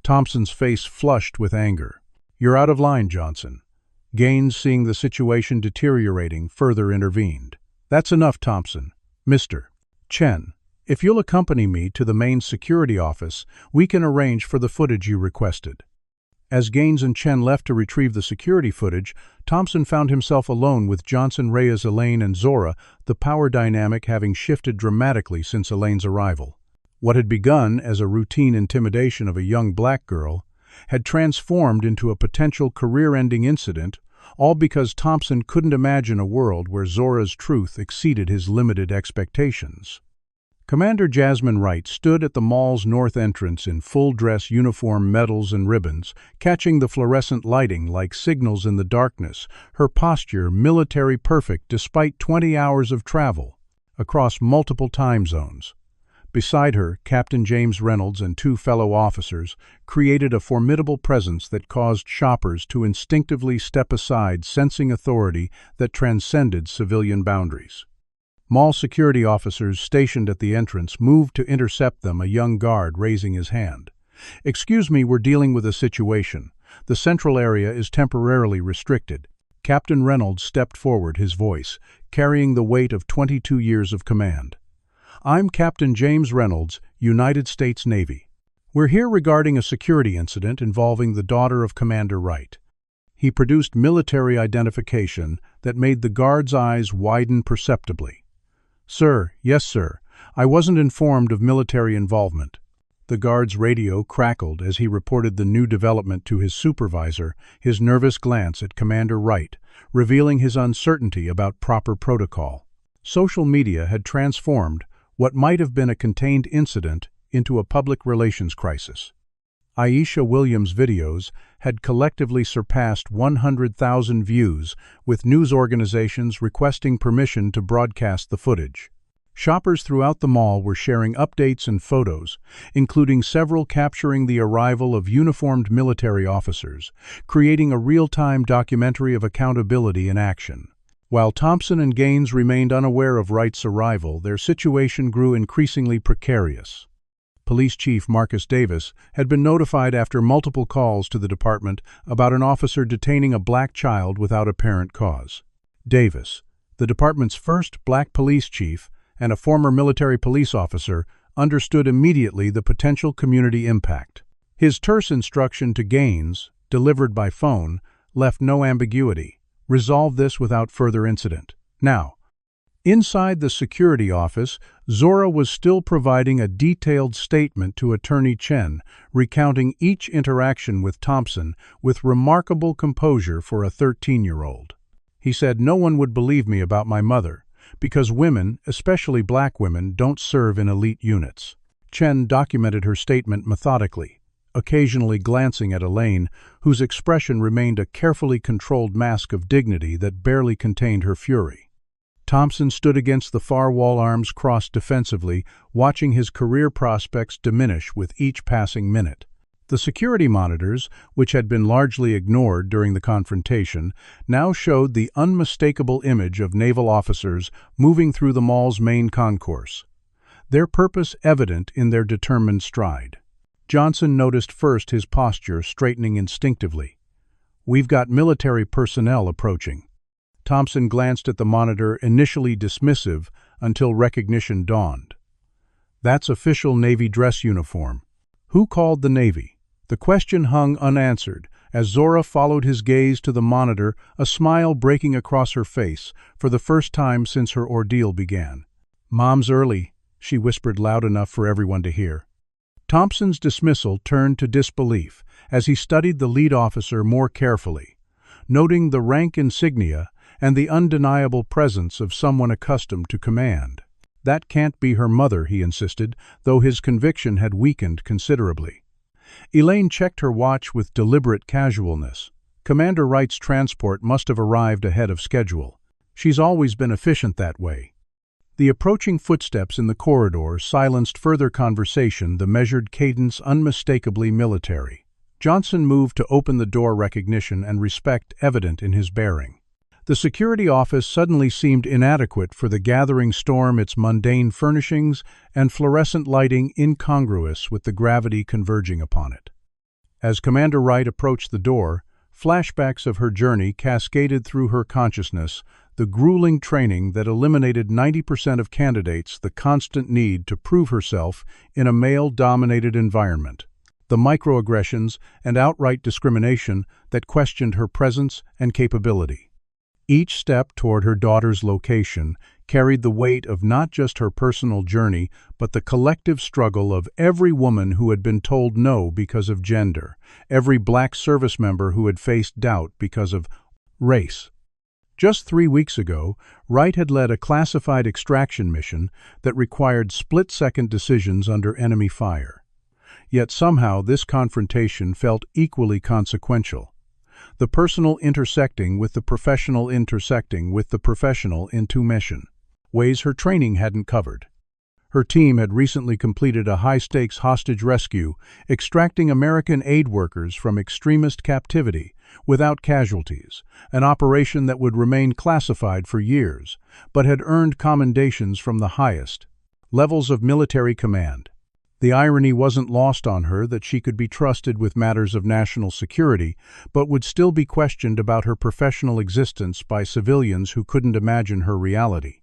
Speaker 1: Thompson's face flushed with anger. You're out of line, Johnson. Gaines, seeing the situation deteriorating, further intervened. That's enough, Thompson. Mr. Chen, if you'll accompany me to the main security office, we can arrange for the footage you requested. As Gaines and Chen left to retrieve the security footage, Thompson found himself alone with Johnson, Reyes, Elaine, and Zora, the power dynamic having shifted dramatically since Elaine's arrival. What had begun as a routine intimidation of a young black girl had transformed into a potential career-ending incident, all because Thompson couldn't imagine a world where Zora's truth exceeded his limited expectations. Commander Jasmine Wright stood at the mall's north entrance in full-dress uniform, medals and ribbons, catching the fluorescent lighting like signals in the darkness, her posture military perfect despite 20 hours of travel across multiple time zones. Beside her, Captain James Reynolds and two fellow officers created a formidable presence that caused shoppers to instinctively step aside, sensing authority that transcended civilian boundaries. Mall security officers stationed at the entrance moved to intercept them, a young guard raising his hand. "Excuse me, we're dealing with a situation. The central area is temporarily restricted." Captain Reynolds stepped forward, his voice carrying the weight of 22 years of command. "I'm Captain James Reynolds, United States Navy. We're here regarding a security incident involving the daughter of Commander Wright." He produced military identification that made the guard's eyes widen perceptibly. "Sir, yes sir, I wasn't informed of military involvement." The guard's radio crackled as he reported the new development to his supervisor, his nervous glance at Commander Wright, revealing his uncertainty about proper protocol. Social media had transformed what might have been a contained incident into a public relations crisis. Aisha Williams' videos had collectively surpassed 100,000 views, with news organizations requesting permission to broadcast the footage. Shoppers throughout the mall were sharing updates and photos, including several capturing the arrival of uniformed military officers, creating a real-time documentary of accountability in action. While Thompson and Gaines remained unaware of Wright's arrival, their situation grew increasingly precarious. Police Chief Marcus Davis had been notified after multiple calls to the department about an officer detaining a black child without apparent cause. Davis, the department's first black police chief and a former military police officer, understood immediately the potential community impact. His terse instruction to Gaines, delivered by phone, left no ambiguity: resolve this without further incident. Now, inside the security office, Zora was still providing a detailed statement to Attorney Chen, recounting each interaction with Thompson with remarkable composure for a 13-year-old. He said, "No one would believe me about my mother, because women, especially black women, don't serve in elite units." Chen documented her statement methodically, occasionally glancing at Elaine, whose expression remained a carefully controlled mask of dignity that barely contained her fury. Thompson stood against the far wall, arms crossed defensively, watching his career prospects diminish with each passing minute. The security monitors, which had been largely ignored during the confrontation, now showed the unmistakable image of naval officers moving through the mall's main concourse, their purpose evident in their determined stride. Johnson noticed first, his posture straightening instinctively. "We've got military personnel approaching." Thompson glanced at the monitor, initially dismissive, until recognition dawned. "That's official Navy dress uniform. Who called the Navy?" The question hung unanswered as Zora followed his gaze to the monitor, a smile breaking across her face for the first time since her ordeal began. "Mom's early," she whispered loud enough for everyone to hear. Thompson's dismissal turned to disbelief as he studied the lead officer more carefully, noting the rank insignia and the undeniable presence of someone accustomed to command. "That can't be her mother," he insisted, though his conviction had weakened considerably. Elaine checked her watch with deliberate casualness. Commander Wright's transport must have arrived ahead of schedule. She's always been efficient that way. The approaching footsteps in the corridor silenced further conversation, the measured cadence unmistakably military. Johnson moved to open the door, recognition and respect evident in his bearing. The security office suddenly seemed inadequate for the gathering storm, its mundane furnishings and fluorescent lighting incongruous with the gravity converging upon it. As Commander Wright approached the door, flashbacks of her journey cascaded through her consciousness, the grueling training that eliminated 90% of candidates, the constant need to prove herself in a male-dominated environment, the microaggressions and outright discrimination that questioned her presence and capability. Each step toward her daughter's location carried the weight of not just her personal journey, but the collective struggle of every woman who had been told no because of gender, every black service member who had faced doubt because of race. Just 3 weeks ago, Wright had led a classified extraction mission that required split-second decisions under enemy fire. Yet somehow this confrontation felt equally consequential. The personal intersecting with the professional into mission. Ways her training hadn't covered. Her team had recently completed a high-stakes hostage rescue, extracting American aid workers from extremist captivity without casualties, an operation that would remain classified for years, but had earned commendations from the highest levels of military command. The irony wasn't lost on her that she could be trusted with matters of national security, but would still be questioned about her professional existence by civilians who couldn't imagine her reality.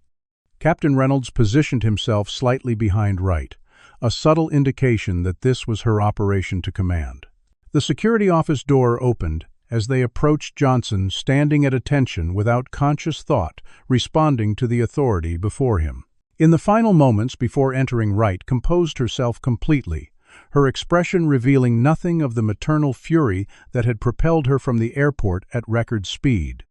Speaker 1: Captain Reynolds positioned himself slightly behind Wright, a subtle indication that this was her operation to command. The security office door opened as they approached Johnson, standing at attention without conscious thought, responding to the authority before him. In the final moments before entering, Wright composed herself completely, her expression revealing nothing of the maternal fury that had propelled her from the airport at record speed.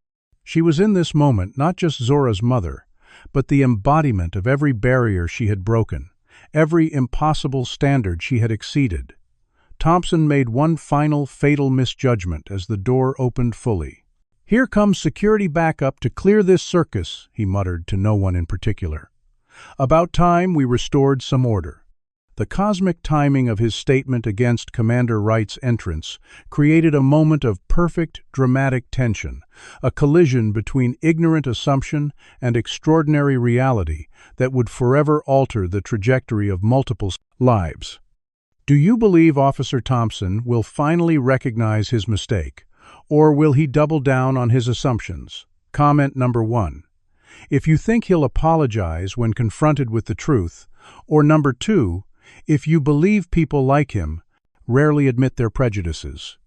Speaker 1: She was in this moment not just Zora's mother, but the embodiment of every barrier she had broken, every impossible standard she had exceeded. Thompson made one final fatal misjudgment as the door opened fully. "Here comes security backup to clear this circus," he muttered to no one in particular. About time we restored some order. The cosmic timing of his statement against Commander Wright's entrance created a moment of perfect, dramatic tension, a collision between ignorant assumption and extraordinary reality that would forever alter the trajectory of multiple lives. Do you believe Officer Thompson will finally recognize his mistake, or will he double down on his assumptions? Comment number 1. If you think he'll apologize when confronted with the truth, or number 2, if you believe people like him rarely admit their prejudices.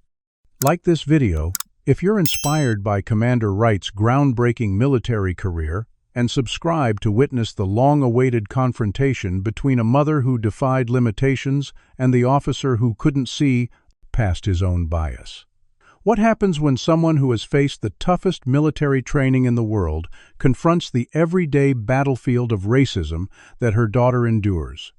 Speaker 1: Like this video if you're inspired by Commander Wright's groundbreaking military career, and subscribe to witness the long-awaited confrontation between a mother who defied limitations and the officer who couldn't see past his own bias. What happens when someone who has faced the toughest military training in the world confronts the everyday battlefield of racism that her daughter endures?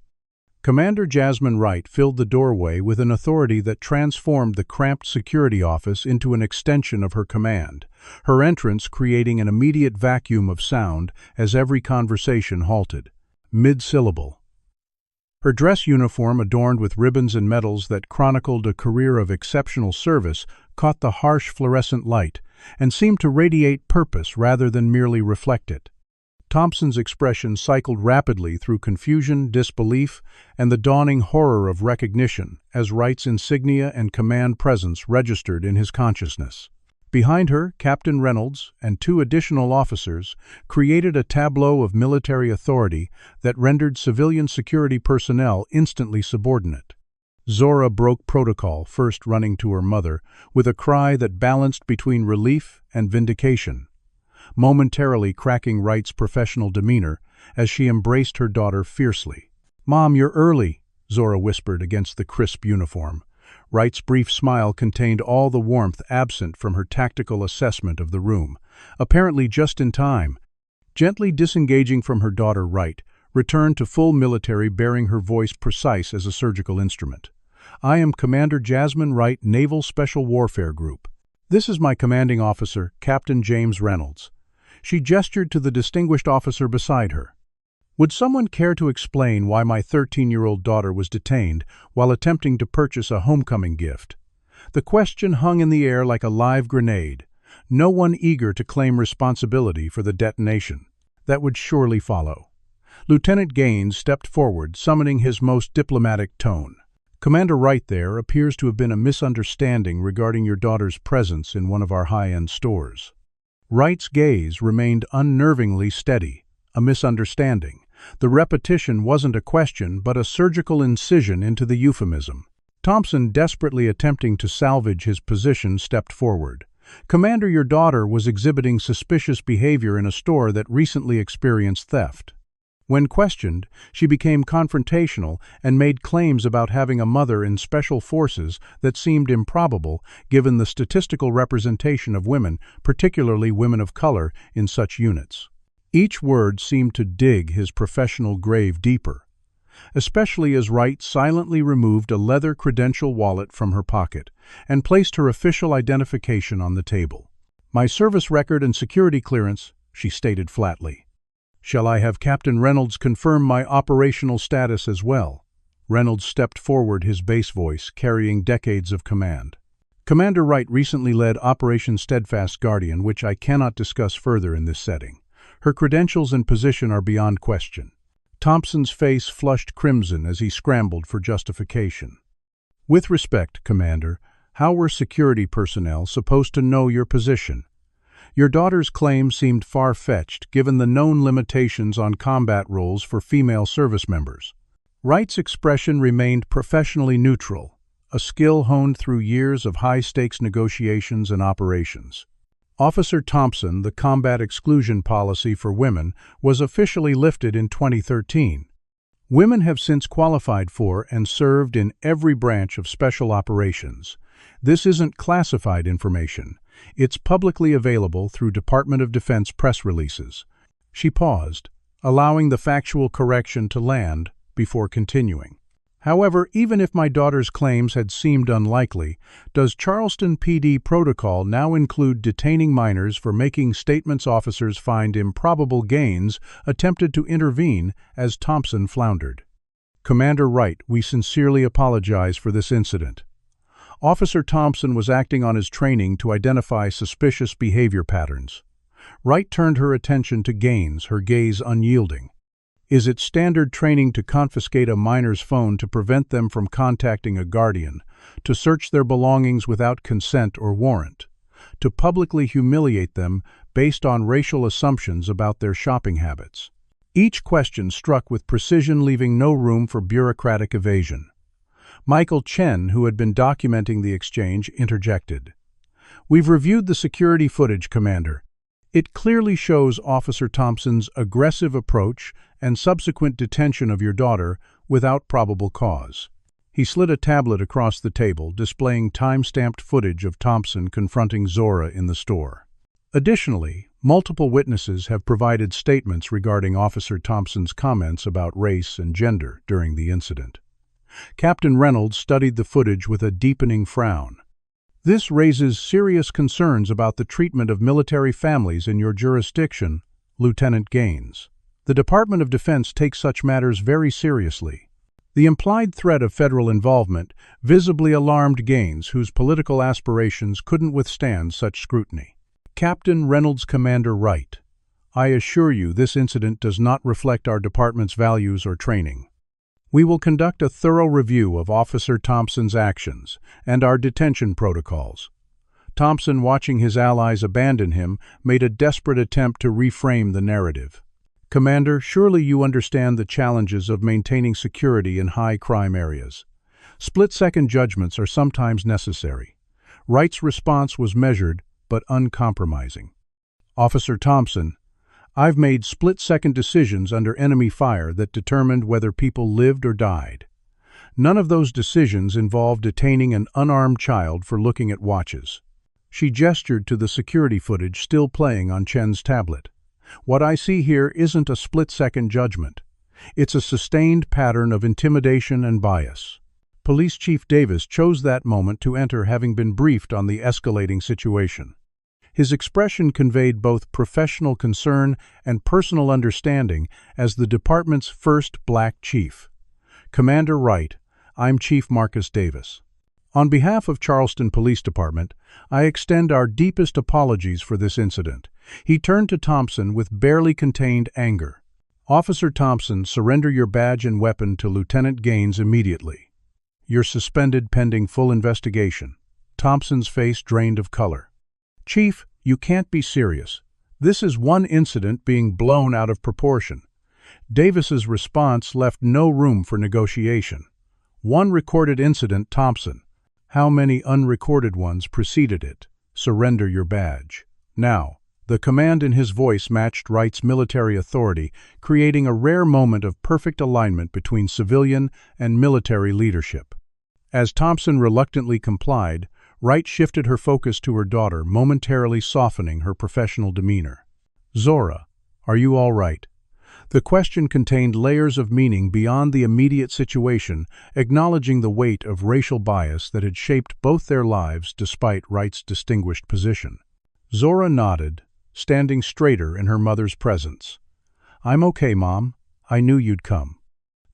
Speaker 1: Commander Jasmine Wright filled the doorway with an authority that transformed the cramped security office into an extension of her command, her entrance creating an immediate vacuum of sound as every conversation halted. Mid-syllable. Her dress uniform, adorned with ribbons and medals that chronicled a career of exceptional service, caught the harsh fluorescent light and seemed to radiate purpose rather than merely reflect it. Thompson's expression cycled rapidly through confusion, disbelief, and the dawning horror of recognition as Wright's insignia and command presence registered in his consciousness. Behind her, Captain Reynolds and 2 additional officers created a tableau of military authority that rendered civilian security personnel instantly subordinate. Zora broke protocol, first running to her mother, with a cry that balanced between relief and vindication, momentarily cracking Wright's professional demeanor as she embraced her daughter fiercely. "Mom, you're early," Zora whispered against the crisp uniform. Wright's brief smile contained all the warmth absent from her tactical assessment of the room, apparently just in time. Gently disengaging from her daughter, Wright returned to full military, bearing her voice precise as a surgical instrument. "I am Commander Jasmine Wright, Naval Special Warfare Group. This is my commanding officer, Captain James Reynolds." She gestured to the distinguished officer beside her. "Would someone care to explain why my 13-year-old daughter was detained while attempting to purchase a homecoming gift?" The question hung in the air like a live grenade, no one eager to claim responsibility for the detonation that would surely follow. Lieutenant Gaines stepped forward, summoning his most diplomatic tone. "Commander Wright, there appears to have been a misunderstanding regarding your daughter's presence in one of our high-end stores." Wright's gaze remained unnervingly steady. A misunderstanding. The repetition wasn't a question, but a surgical incision into the euphemism. Thompson, desperately attempting to salvage his position, stepped forward. "Commander, your daughter was exhibiting suspicious behavior in a store that recently experienced theft." When questioned, she became confrontational and made claims about having a mother in special forces that seemed improbable given the statistical representation of women, particularly women of color, in such units. Each word seemed to dig his professional grave deeper, especially as Wright silently removed a leather credential wallet from her pocket and placed her official identification on the table. "My service record and security clearance," she stated flatly. "Shall I have Captain Reynolds confirm my operational status as well?" Reynolds stepped forward, his bass voice carrying decades of command. "Commander Wright recently led Operation Steadfast Guardian, which I cannot discuss further in this setting. Her credentials and position are beyond question." Thompson's face flushed crimson as he scrambled for justification. "With respect, Commander, how were security personnel supposed to know your position? Your daughter's claim seemed far-fetched given the known limitations on combat roles for female service members." Wright's expression remained professionally neutral, a skill honed through years of high-stakes negotiations and operations. Officer Thompson, the combat exclusion policy for women, was officially lifted in 2013. Women have since qualified for and served in every branch of special operations. This isn't classified information. It's publicly available through Department of Defense press releases. She paused, allowing the factual correction to land before continuing. "However, even if my daughter's claims had seemed unlikely, does Charleston PD protocol now include detaining minors for making statements officers find improbable gains attempted to intervene?" as Thompson floundered. "Commander Wright, we sincerely apologize for this incident." Officer Thompson was acting on his training to identify suspicious behavior patterns. Wright turned her attention to Gaines, her gaze unyielding. "Is it standard training to confiscate a minor's phone to prevent them from contacting a guardian, to search their belongings without consent or warrant, to publicly humiliate them based on racial assumptions about their shopping habits?" Each question struck with precision, leaving no room for bureaucratic evasion. Michael Chen, who had been documenting the exchange, interjected. "We've reviewed the security footage, Commander. It clearly shows Officer Thompson's aggressive approach and subsequent detention of your daughter without probable cause." He slid a tablet across the table, displaying time-stamped footage of Thompson confronting Zora in the store. Additionally, multiple witnesses have provided statements regarding Officer Thompson's comments about race and gender during the incident. Captain Reynolds studied the footage with a deepening frown. "This raises serious concerns about the treatment of military families in your jurisdiction, Lieutenant Gaines. The Department of Defense takes such matters very seriously." The implied threat of federal involvement visibly alarmed Gaines, whose political aspirations couldn't withstand such scrutiny. "Captain Reynolds, Commander Wright, I assure you this incident does not reflect our department's values or training. We will conduct a thorough review of Officer Thompson's actions and our detention protocols." Thompson, watching his allies abandon him, made a desperate attempt to reframe the narrative. "Commander, surely you understand the challenges of maintaining security in high-crime areas. Split-second judgments are sometimes necessary." Wright's response was measured but uncompromising. "Officer Thompson, I've made split-second decisions under enemy fire that determined whether people lived or died. None of those decisions involved detaining an unarmed child for looking at watches." She gestured to the security footage still playing on Chen's tablet. "What I see here isn't a split-second judgment. It's a sustained pattern of intimidation and bias." Police Chief Davis chose that moment to enter, having been briefed on the escalating situation. His expression conveyed both professional concern and personal understanding as the department's first black chief. "Commander Wright, I'm Chief Marcus Davis. On behalf of Charleston Police Department, I extend our deepest apologies for this incident." He turned to Thompson with barely contained anger. "Officer Thompson, surrender your badge and weapon to Lieutenant Gaines immediately. You're suspended pending full investigation." Thompson's face drained of color. "Chief, you can't be serious. This is one incident being blown out of proportion." Davis's response left no room for negotiation. "One recorded incident, Thompson. How many unrecorded ones preceded it? Surrender your badge. Now, The command in his voice matched Wright's military authority, creating a rare moment of perfect alignment between civilian and military leadership. As Thompson reluctantly complied, Wright shifted her focus to her daughter, momentarily softening her professional demeanor. "Zora, are you all right?" The question contained layers of meaning beyond the immediate situation, acknowledging the weight of racial bias that had shaped both their lives despite Wright's distinguished position. Zora nodded, standing straighter in her mother's presence. "I'm okay, Mom. I knew you'd come."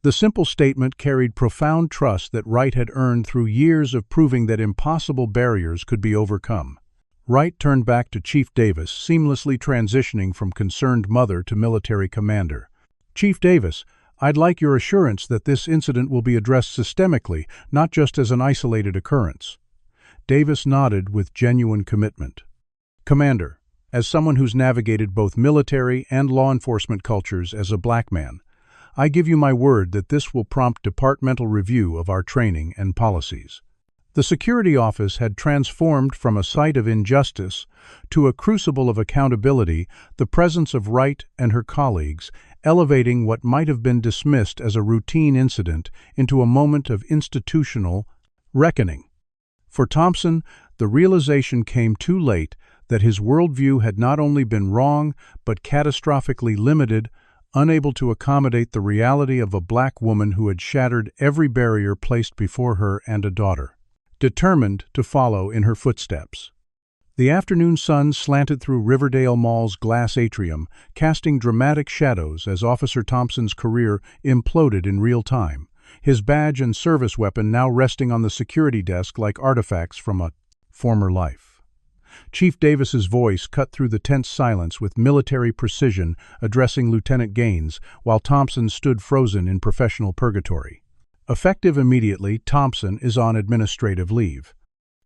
Speaker 1: The simple statement carried profound trust that Wright had earned through years of proving that impossible barriers could be overcome. Wright turned back to Chief Davis, seamlessly transitioning from concerned mother to military commander. "Chief Davis, I'd like your assurance that this incident will be addressed systemically, not just as an isolated occurrence." Davis nodded with genuine commitment. "Commander, as someone who's navigated both military and law enforcement cultures as a black man, I give you my word that this will prompt departmental review of our training and policies." The security office had transformed from a site of injustice to a crucible of accountability, the presence of Wright and her colleagues, elevating what might have been dismissed as a routine incident into a moment of institutional reckoning. For Thompson, the realization came too late that his worldview had not only been wrong but catastrophically limited, unable to accommodate the reality of a black woman who had shattered every barrier placed before her and a daughter, determined to follow in her footsteps. The afternoon sun slanted through Riverdale Mall's glass atrium, casting dramatic shadows as Officer Thompson's career imploded in real time, his badge and service weapon now resting on the security desk like artifacts from a former life. Chief Davis's voice cut through the tense silence with military precision, addressing Lieutenant Gaines, while Thompson stood frozen in professional purgatory. Effective immediately, Thompson is on administrative leave.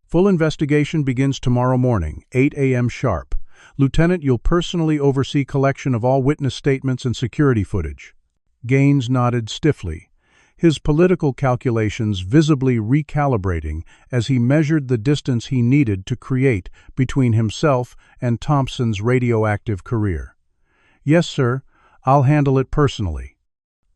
Speaker 1: Full investigation begins tomorrow morning, 8 a.m. sharp. Lieutenant, you'll personally oversee collection of all witness statements and security footage. Gaines nodded stiffly, his political calculations visibly recalibrating as he measured the distance he needed to create between himself and Thompson's radioactive career. "Yes, sir. I'll handle it personally."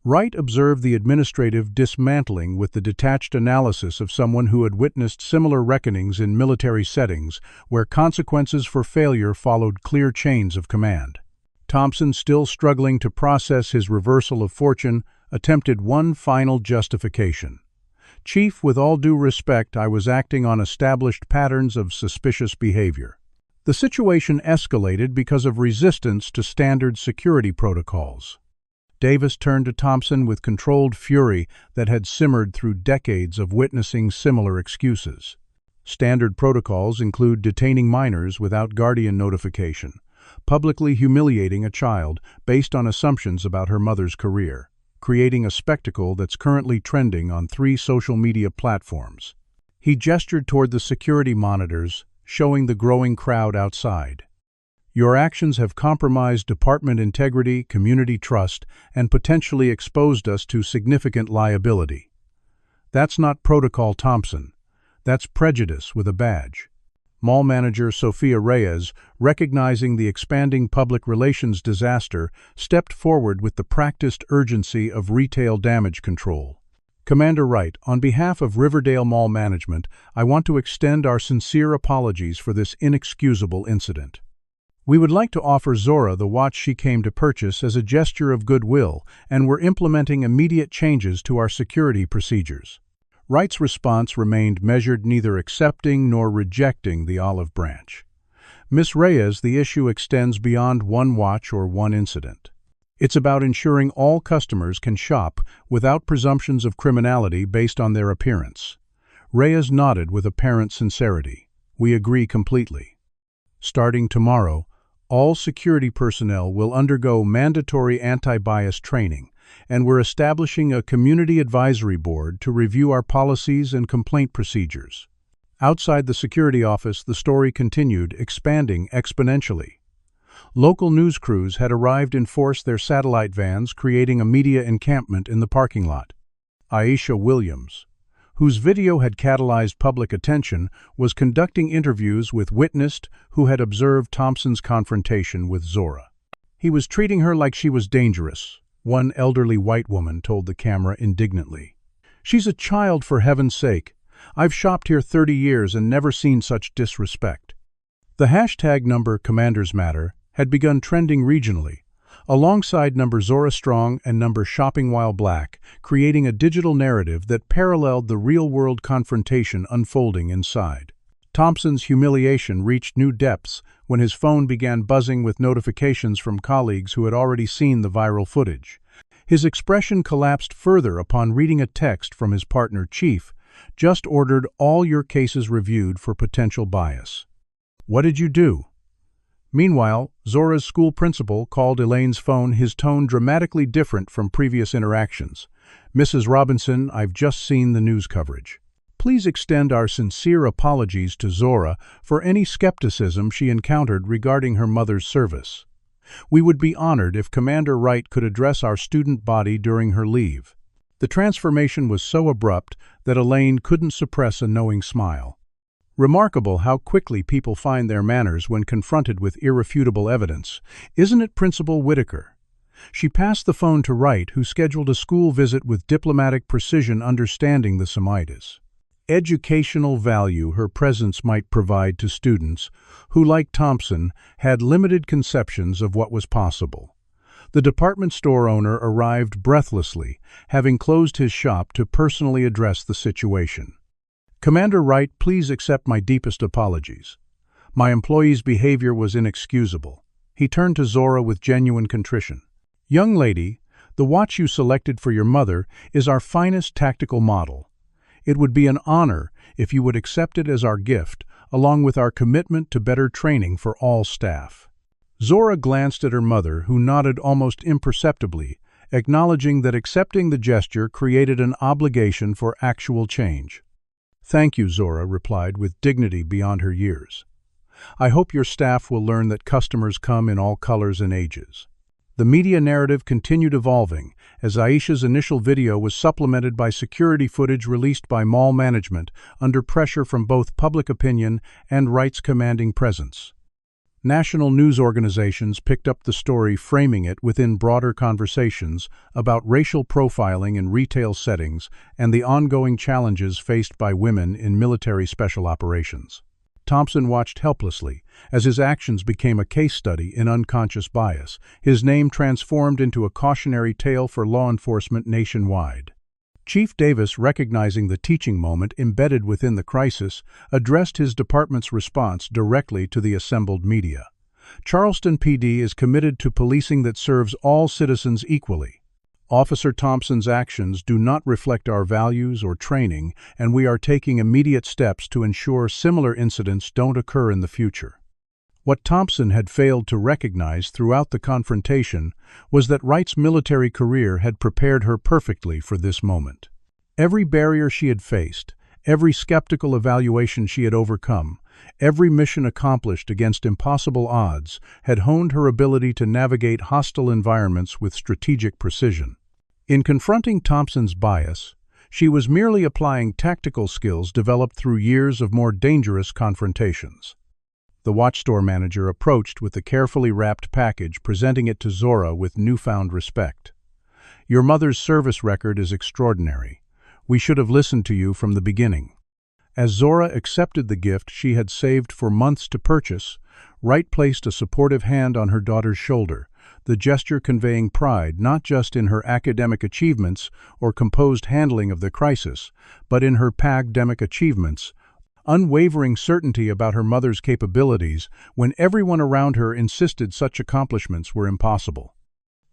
Speaker 1: Wright observed the administrative dismantling with the detached analysis of someone who had witnessed similar reckonings in military settings, where consequences for failure followed clear chains of command. Thompson, still struggling to process his reversal of fortune, attempted one final justification. "Chief, with all due respect, I was acting on established patterns of suspicious behavior." The situation escalated because of resistance to standard security protocols. Davis turned to Thompson with controlled fury that had simmered through decades of witnessing similar excuses. Standard protocols include detaining minors without guardian notification, publicly humiliating a child based on assumptions about her mother's career, creating a spectacle that's currently trending on 3 social media platforms. He gestured toward the security monitors, showing the growing crowd outside. "Your actions have compromised department integrity, community trust, and potentially exposed us to significant liability." That's not protocol, Thompson. That's prejudice with a badge. Mall manager Sophia Reyes, recognizing the expanding public relations disaster, stepped forward with the practiced urgency of retail damage control. "Commander Wright, on behalf of Riverdale Mall management, I want to extend our sincere apologies for this inexcusable incident. We would like to offer Zora the watch she came to purchase as a gesture of goodwill, and we're implementing immediate changes to our security procedures." Wright's response remained measured, neither accepting nor rejecting the olive branch. "Miss Reyes, the issue extends beyond one watch or one incident. It's about ensuring all customers can shop without presumptions of criminality based on their appearance." Reyes nodded with apparent sincerity. "We agree completely. Starting tomorrow, all security personnel will undergo mandatory anti-bias training, and we're establishing a community advisory board to review our policies and complaint procedures." Outside the security office, the story continued, expanding exponentially. Local news crews had arrived in force, their satellite vans creating a media encampment in the parking lot. Aisha Williams, whose video had catalyzed public attention, was conducting interviews with witnesses who had observed Thompson's confrontation with Zora. He was treating her like she was dangerous, one elderly white woman told the camera indignantly. "She's a child, for heaven's sake. I've shopped here 30 years and never seen such disrespect." The hashtag number Commanders Matter had begun trending regionally, alongside number Zora Strong and number Shopping While Black, creating a digital narrative that paralleled the real-world confrontation unfolding inside. Thompson's humiliation reached new depths when his phone began buzzing with notifications from colleagues who had already seen the viral footage. His expression collapsed further upon reading a text from his partner, Chief, "Just ordered all your cases reviewed for potential bias." "What did you do?" Meanwhile, Zora's school principal called Elaine's phone, his tone dramatically different from previous interactions. "Mrs. Robinson, I've just seen the news coverage. Please extend our sincere apologies to Zora for any skepticism she encountered regarding her mother's service. We would be honored if Commander Wright could address our student body during her leave." The transformation was so abrupt that Elaine couldn't suppress a knowing smile. Remarkable how quickly people find their manners when confronted with irrefutable evidence, isn't it, Principal Whitaker? She passed the phone to Wright, who scheduled a school visit with diplomatic precision, understanding the Semitis. Educational value her presence might provide to students who, like Thompson, had limited conceptions of what was possible. The department store owner arrived breathlessly, having closed his shop to personally address the situation. "Commander Wright, please accept my deepest apologies. My employee's behavior was inexcusable." He turned to Zora with genuine contrition. "Young lady, the watch you selected for your mother is our finest tactical model. It would be an honor if you would accept it as our gift, along with our commitment to better training for all staff." Zora glanced at her mother, who nodded almost imperceptibly, acknowledging that accepting the gesture created an obligation for actual change. "Thank you," Zora replied with dignity beyond her years. "I hope your staff will learn that customers come in all colors and ages." The media narrative continued evolving, as Aisha's initial video was supplemented by security footage released by mall management under pressure from both public opinion and Wright's commanding presence. National news organizations picked up the story, framing it within broader conversations about racial profiling in retail settings and the ongoing challenges faced by women in military special operations. Thompson watched helplessly as his actions became a case study in unconscious bias, his name transformed into a cautionary tale for law enforcement nationwide. Chief Davis, recognizing the teaching moment embedded within the crisis, addressed his department's response directly to the assembled media. "Charleston PD is committed to policing that serves all citizens equally. Officer Thompson's actions do not reflect our values or training, and we are taking immediate steps to ensure similar incidents don't occur in the future." What Thompson had failed to recognize throughout the confrontation was that Wright's military career had prepared her perfectly for this moment. Every barrier she had faced, every skeptical evaluation she had overcome, every mission accomplished against impossible odds had honed her ability to navigate hostile environments with strategic precision. In confronting Thompson's bias, she was merely applying tactical skills developed through years of more dangerous confrontations. The watch store manager approached with the carefully wrapped package, presenting it to Zora with newfound respect. "Your mother's service record is extraordinary. We should have listened to you from the beginning." As Zora accepted the gift she had saved for months to purchase, Wright placed a supportive hand on her daughter's shoulder, the gesture conveying pride not just in her academic achievements or composed handling of the crisis, but in her academic achievements, unwavering certainty about her mother's capabilities when everyone around her insisted such accomplishments were impossible.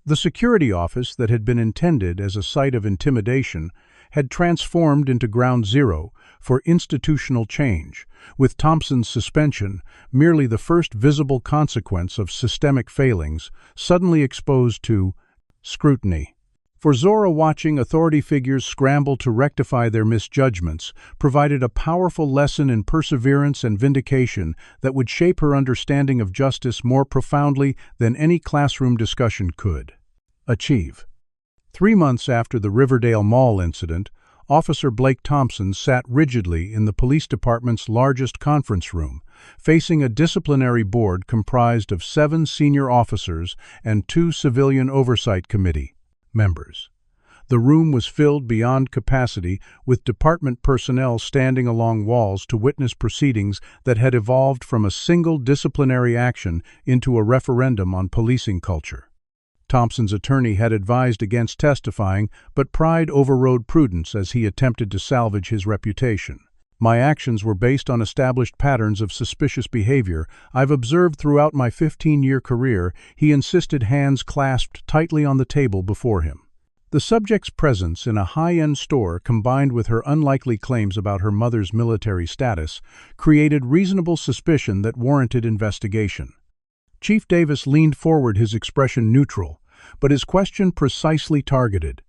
Speaker 1: The security office that had been intended as a site of intimidation had transformed into ground zero for institutional change, with Thompson's suspension, merely the first visible consequence of systemic failings, suddenly exposed to scrutiny. For Zora, watching authority figures scramble to rectify their misjudgments provided a powerful lesson in perseverance and vindication that would shape her understanding of justice more profoundly than any classroom discussion could achieve. 3 months after the Riverdale Mall incident, Officer Blake Thompson sat rigidly in the police department's largest conference room, facing a disciplinary board comprised of 7 senior officers and 2 civilian oversight committee members. The room was filled beyond capacity with department personnel standing along walls to witness proceedings that had evolved from a single disciplinary action into a referendum on policing culture. Thompson's attorney had advised against testifying, but pride overrode prudence as he attempted to salvage his reputation. My actions were based on established patterns of suspicious behavior I've observed throughout my 15-year career, he insisted, hands clasped tightly on the table before him. The subject's presence in a high-end store, combined with her unlikely claims about her mother's military status, created reasonable suspicion that warranted investigation. Chief Davis leaned forward, his expression neutral, but his question precisely targeted.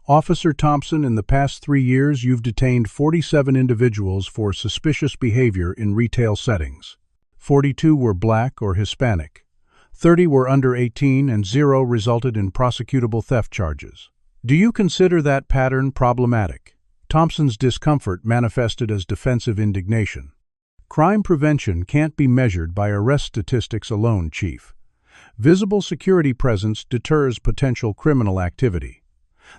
Speaker 1: "Officer Thompson, in the past 3 years, you've detained 47 individuals for suspicious behavior in retail settings. 42 were Black or Hispanic. 30 were under 18, and 0 resulted in prosecutable theft charges. Do you consider that pattern problematic?" Thompson's discomfort manifested as defensive indignation. "Crime prevention can't be measured by arrest statistics alone, Chief. Visible security presence deters potential criminal activity."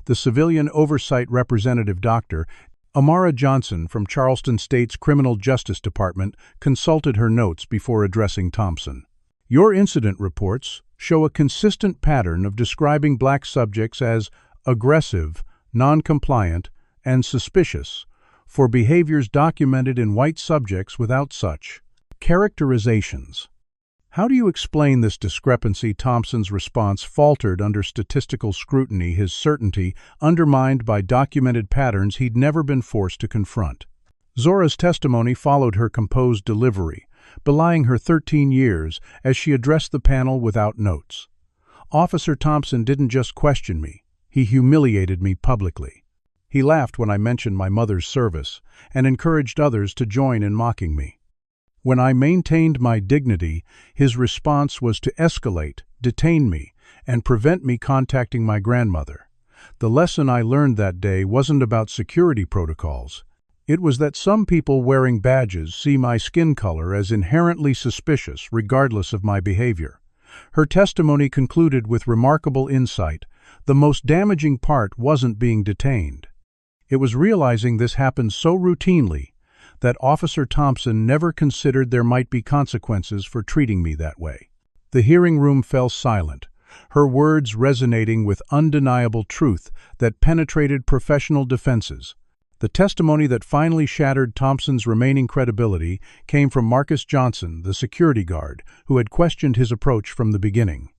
Speaker 1: The civilian oversight representative, Dr. Amara Johnson from Charleston State's Criminal Justice Department, consulted her notes before addressing Thompson. "Your incident reports show a consistent pattern of describing Black subjects as aggressive, non-compliant, and suspicious, for behaviors documented in white subjects without such characterizations. How do you explain this discrepancy?" Thompson's response faltered under statistical scrutiny, his certainty undermined by documented patterns he'd never been forced to confront. Zora's testimony followed her composed delivery, belying her 13 years as she addressed the panel without notes. "Officer Thompson didn't just question me. He humiliated me publicly. He laughed when I mentioned my mother's service and encouraged others to join in mocking me. When I maintained my dignity, his response was to escalate, detain me, and prevent me contacting my grandmother. The lesson I learned that day wasn't about security protocols. It was that some people wearing badges see my skin color as inherently suspicious regardless of my behavior." Her testimony concluded with remarkable insight. The most damaging part wasn't being detained. It was realizing this happened so routinely that Officer Thompson never considered there might be consequences for treating me that way. The hearing room fell silent, her words resonating with undeniable truth that penetrated professional defenses. The testimony that finally shattered Thompson's remaining credibility came from Marcus Johnson, the security guard, who had questioned his approach from the beginning.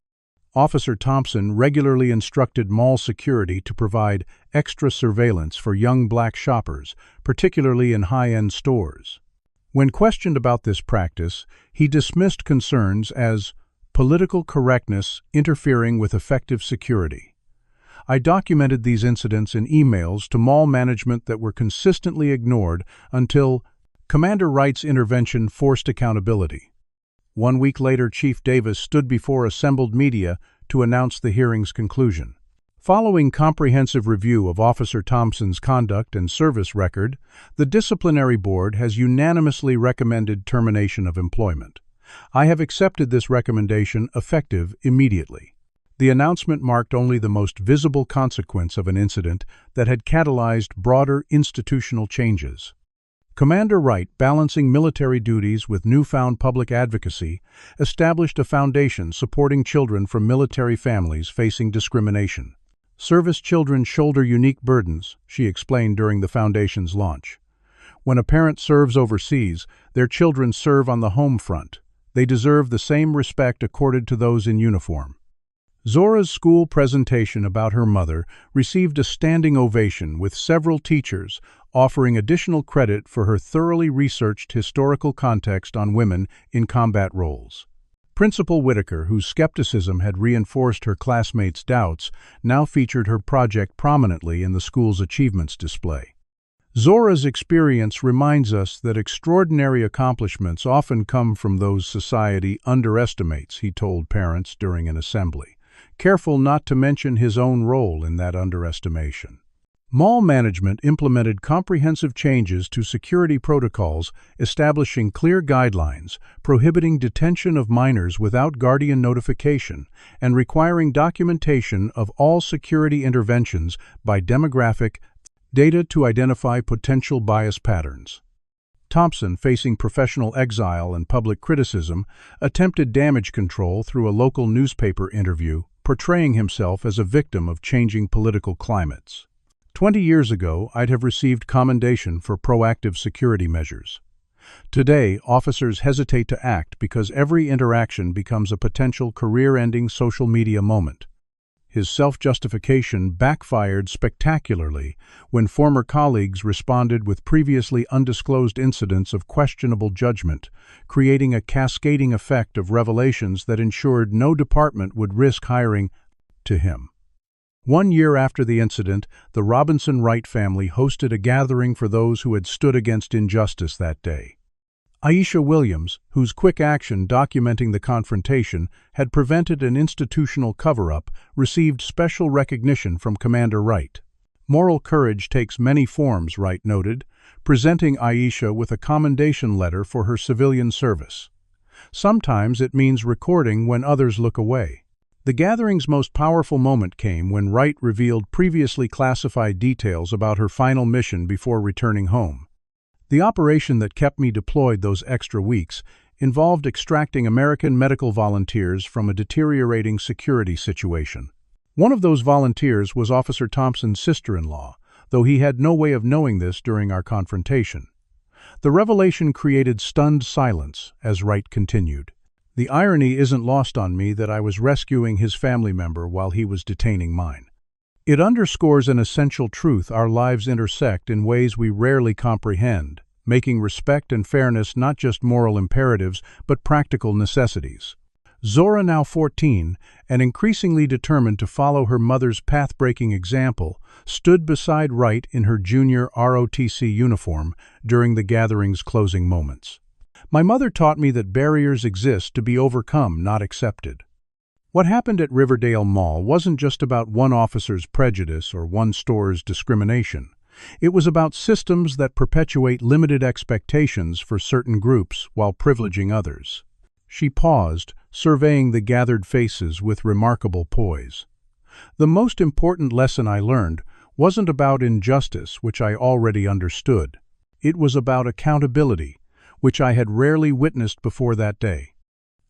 Speaker 1: Officer Thompson regularly instructed mall security to provide extra surveillance for young Black shoppers, particularly in high-end stores. When questioned about this practice, he dismissed concerns as political correctness interfering with effective security. "I documented these incidents in emails to mall management that were consistently ignored until Commander Wright's intervention forced accountability." 1 week later, Chief Davis stood before assembled media to announce the hearing's conclusion. Following comprehensive review of Officer Thompson's conduct and service record, the disciplinary board has unanimously recommended termination of employment. I have accepted this recommendation, effective immediately. The announcement marked only the most visible consequence of an incident that had catalyzed broader institutional changes. Commander Wright, balancing military duties with newfound public advocacy, established a foundation supporting children from military families facing discrimination. "Service children shoulder unique burdens," she explained during the foundation's launch. "When a parent serves overseas, their children serve on the home front. They deserve the same respect accorded to those in uniform." Zora's school presentation about her mother received a standing ovation, with several teachers offering additional credit for her thoroughly researched historical context on women in combat roles. Principal Whitaker, whose skepticism had reinforced her classmates' doubts, now featured her project prominently in the school's achievements display. Zora's experience reminds us that extraordinary accomplishments often come from those society underestimates, he told parents during an assembly, careful not to mention his own role in that underestimation. Mall management implemented comprehensive changes to security protocols, establishing clear guidelines, prohibiting detention of minors without guardian notification, and requiring documentation of all security interventions by demographic data to identify potential bias patterns. Thompson, facing professional exile and public criticism, attempted damage control through a local newspaper interview, portraying himself as a victim of changing political climates. 20 years ago, I'd have received commendation for proactive security measures. Today, officers hesitate to act because every interaction becomes a potential career-ending social media moment. His self-justification backfired spectacularly when former colleagues responded with previously undisclosed incidents of questionable judgment, creating a cascading effect of revelations that ensured no department would risk hiring to him. 1 year after the incident, the Robinson Wright family hosted a gathering for those who had stood against injustice that day. Aisha Williams, whose quick action documenting the confrontation had prevented an institutional cover-up, received special recognition from Commander Wright. Moral courage takes many forms, Wright noted, presenting Aisha with a commendation letter for her civilian service. Sometimes it means recording when others look away. The gathering's most powerful moment came when Wright revealed previously classified details about her final mission before returning home. The operation that kept me deployed those extra weeks involved extracting American medical volunteers from a deteriorating security situation. One of those volunteers was Officer Thompson's sister-in-law, though he had no way of knowing this during our confrontation. The revelation created stunned silence as Wright continued. The irony isn't lost on me that I was rescuing his family member while he was detaining mine. It underscores an essential truth: our lives intersect in ways we rarely comprehend, making respect and fairness not just moral imperatives but practical necessities. Zora, now 14, and increasingly determined to follow her mother's path-breaking example, stood beside Wright in her junior ROTC uniform during the gathering's closing moments. My mother taught me that barriers exist to be overcome, not accepted. What happened at Riverdale Mall wasn't just about one officer's prejudice or one store's discrimination. It was about systems that perpetuate limited expectations for certain groups while privileging others. She paused, surveying the gathered faces with remarkable poise. The most important lesson I learned wasn't about injustice, which I already understood. It was about accountability, which I had rarely witnessed before that day.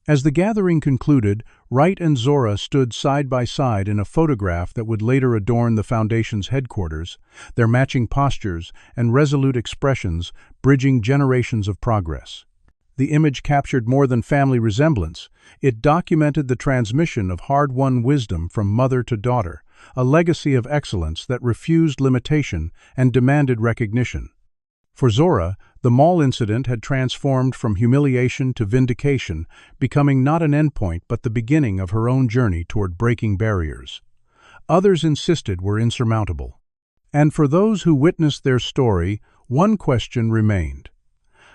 Speaker 1: As the gathering concluded, Wright and Zora stood side by side in a photograph that would later adorn the Foundation's headquarters, their matching postures and resolute expressions bridging generations of progress. The image captured more than family resemblance. It documented the transmission of hard-won wisdom from mother to daughter, a legacy of excellence that refused limitation and demanded recognition. For Zora, the mall incident had transformed from humiliation to vindication, becoming not an endpoint but the beginning of her own journey toward breaking barriers. Others insisted were insurmountable. And for those who witnessed their story, one question remained.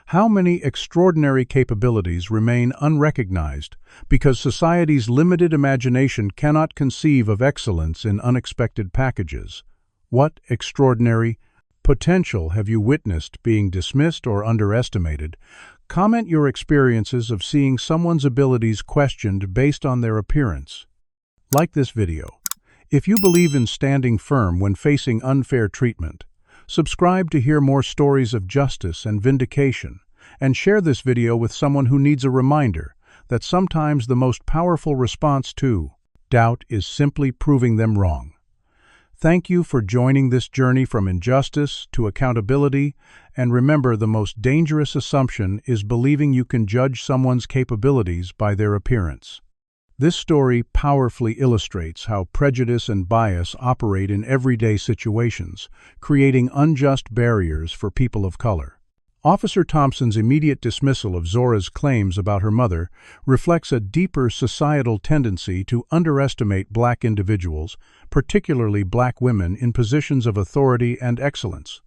Speaker 1: How many extraordinary capabilities remain unrecognized because society's limited imagination cannot conceive of excellence in unexpected packages? What extraordinary potential have you witnessed being dismissed or underestimated? Comment your experiences of seeing someone's abilities questioned based on their appearance. Like this video. If you believe in standing firm when facing unfair treatment, subscribe to hear more stories of justice and vindication, and share this video with someone who needs a reminder that sometimes the most powerful response to doubt is simply proving them wrong. Thank you for joining this journey from injustice to accountability, and remember, the most dangerous assumption is believing you can judge someone's capabilities by their appearance. This story powerfully illustrates how prejudice and bias operate in everyday situations, creating unjust barriers for people of color. Officer Thompson's immediate dismissal of Zora's claims about her mother reflects a deeper societal tendency to underestimate black individuals, particularly black women in positions of authority and excellence.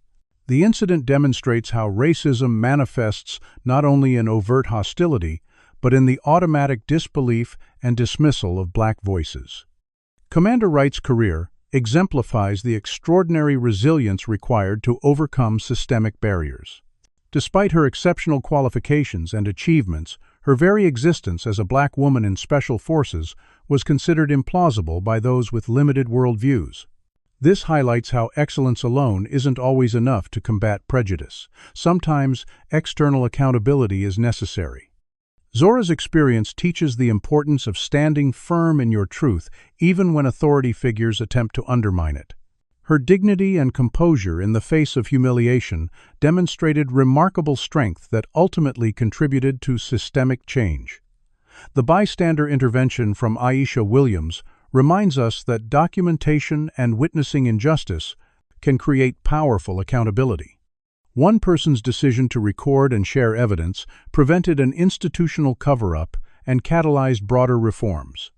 Speaker 1: The incident demonstrates how racism manifests not only in overt hostility, but in the automatic disbelief and dismissal of black voices. Commander Wright's career, exemplifies the extraordinary resilience required to overcome systemic barriers. Despite her exceptional qualifications and achievements, her very existence as a black woman in special forces was considered implausible by those with limited worldviews. This highlights how excellence alone isn't always enough to combat prejudice. Sometimes, external accountability is necessary. Zora's experience teaches the importance of standing firm in your truth, even when authority figures attempt to undermine it. Her dignity and composure in the face of humiliation demonstrated remarkable strength that ultimately contributed to systemic change. The bystander intervention from Aisha Williams reminds us that documentation and witnessing injustice can create powerful accountability. One person's decision to record and share evidence prevented an institutional cover-up and catalyzed broader reforms.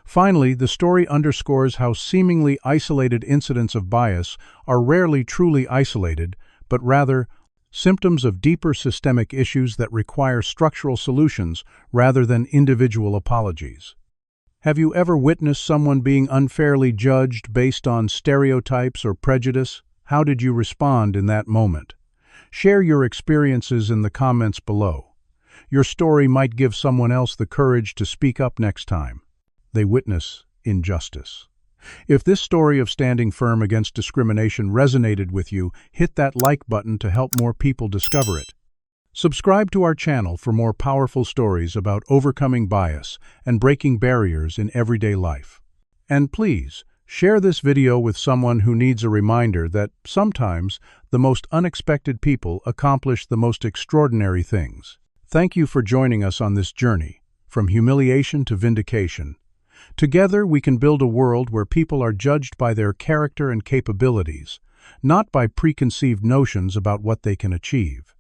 Speaker 1: Finally, the story underscores how seemingly isolated incidents of bias are rarely truly isolated, but rather symptoms of deeper systemic issues that require structural solutions rather than individual apologies. Have you ever witnessed someone being unfairly judged based on stereotypes or prejudice? How did you respond in that moment? Share your experiences in the comments below. Your story might give someone else the courage to speak up next time they witness injustice. If this story of standing firm against discrimination resonated with you, hit that like button to help more people discover it. Subscribe to our channel for more powerful stories about overcoming bias and breaking barriers in everyday life. And please, share this video with someone who needs a reminder that sometimes the most unexpected people accomplish the most extraordinary things. Thank you for joining us on this journey, from humiliation to vindication. Together, we can build a world where people are judged by their character and capabilities, not by preconceived notions about what they can achieve.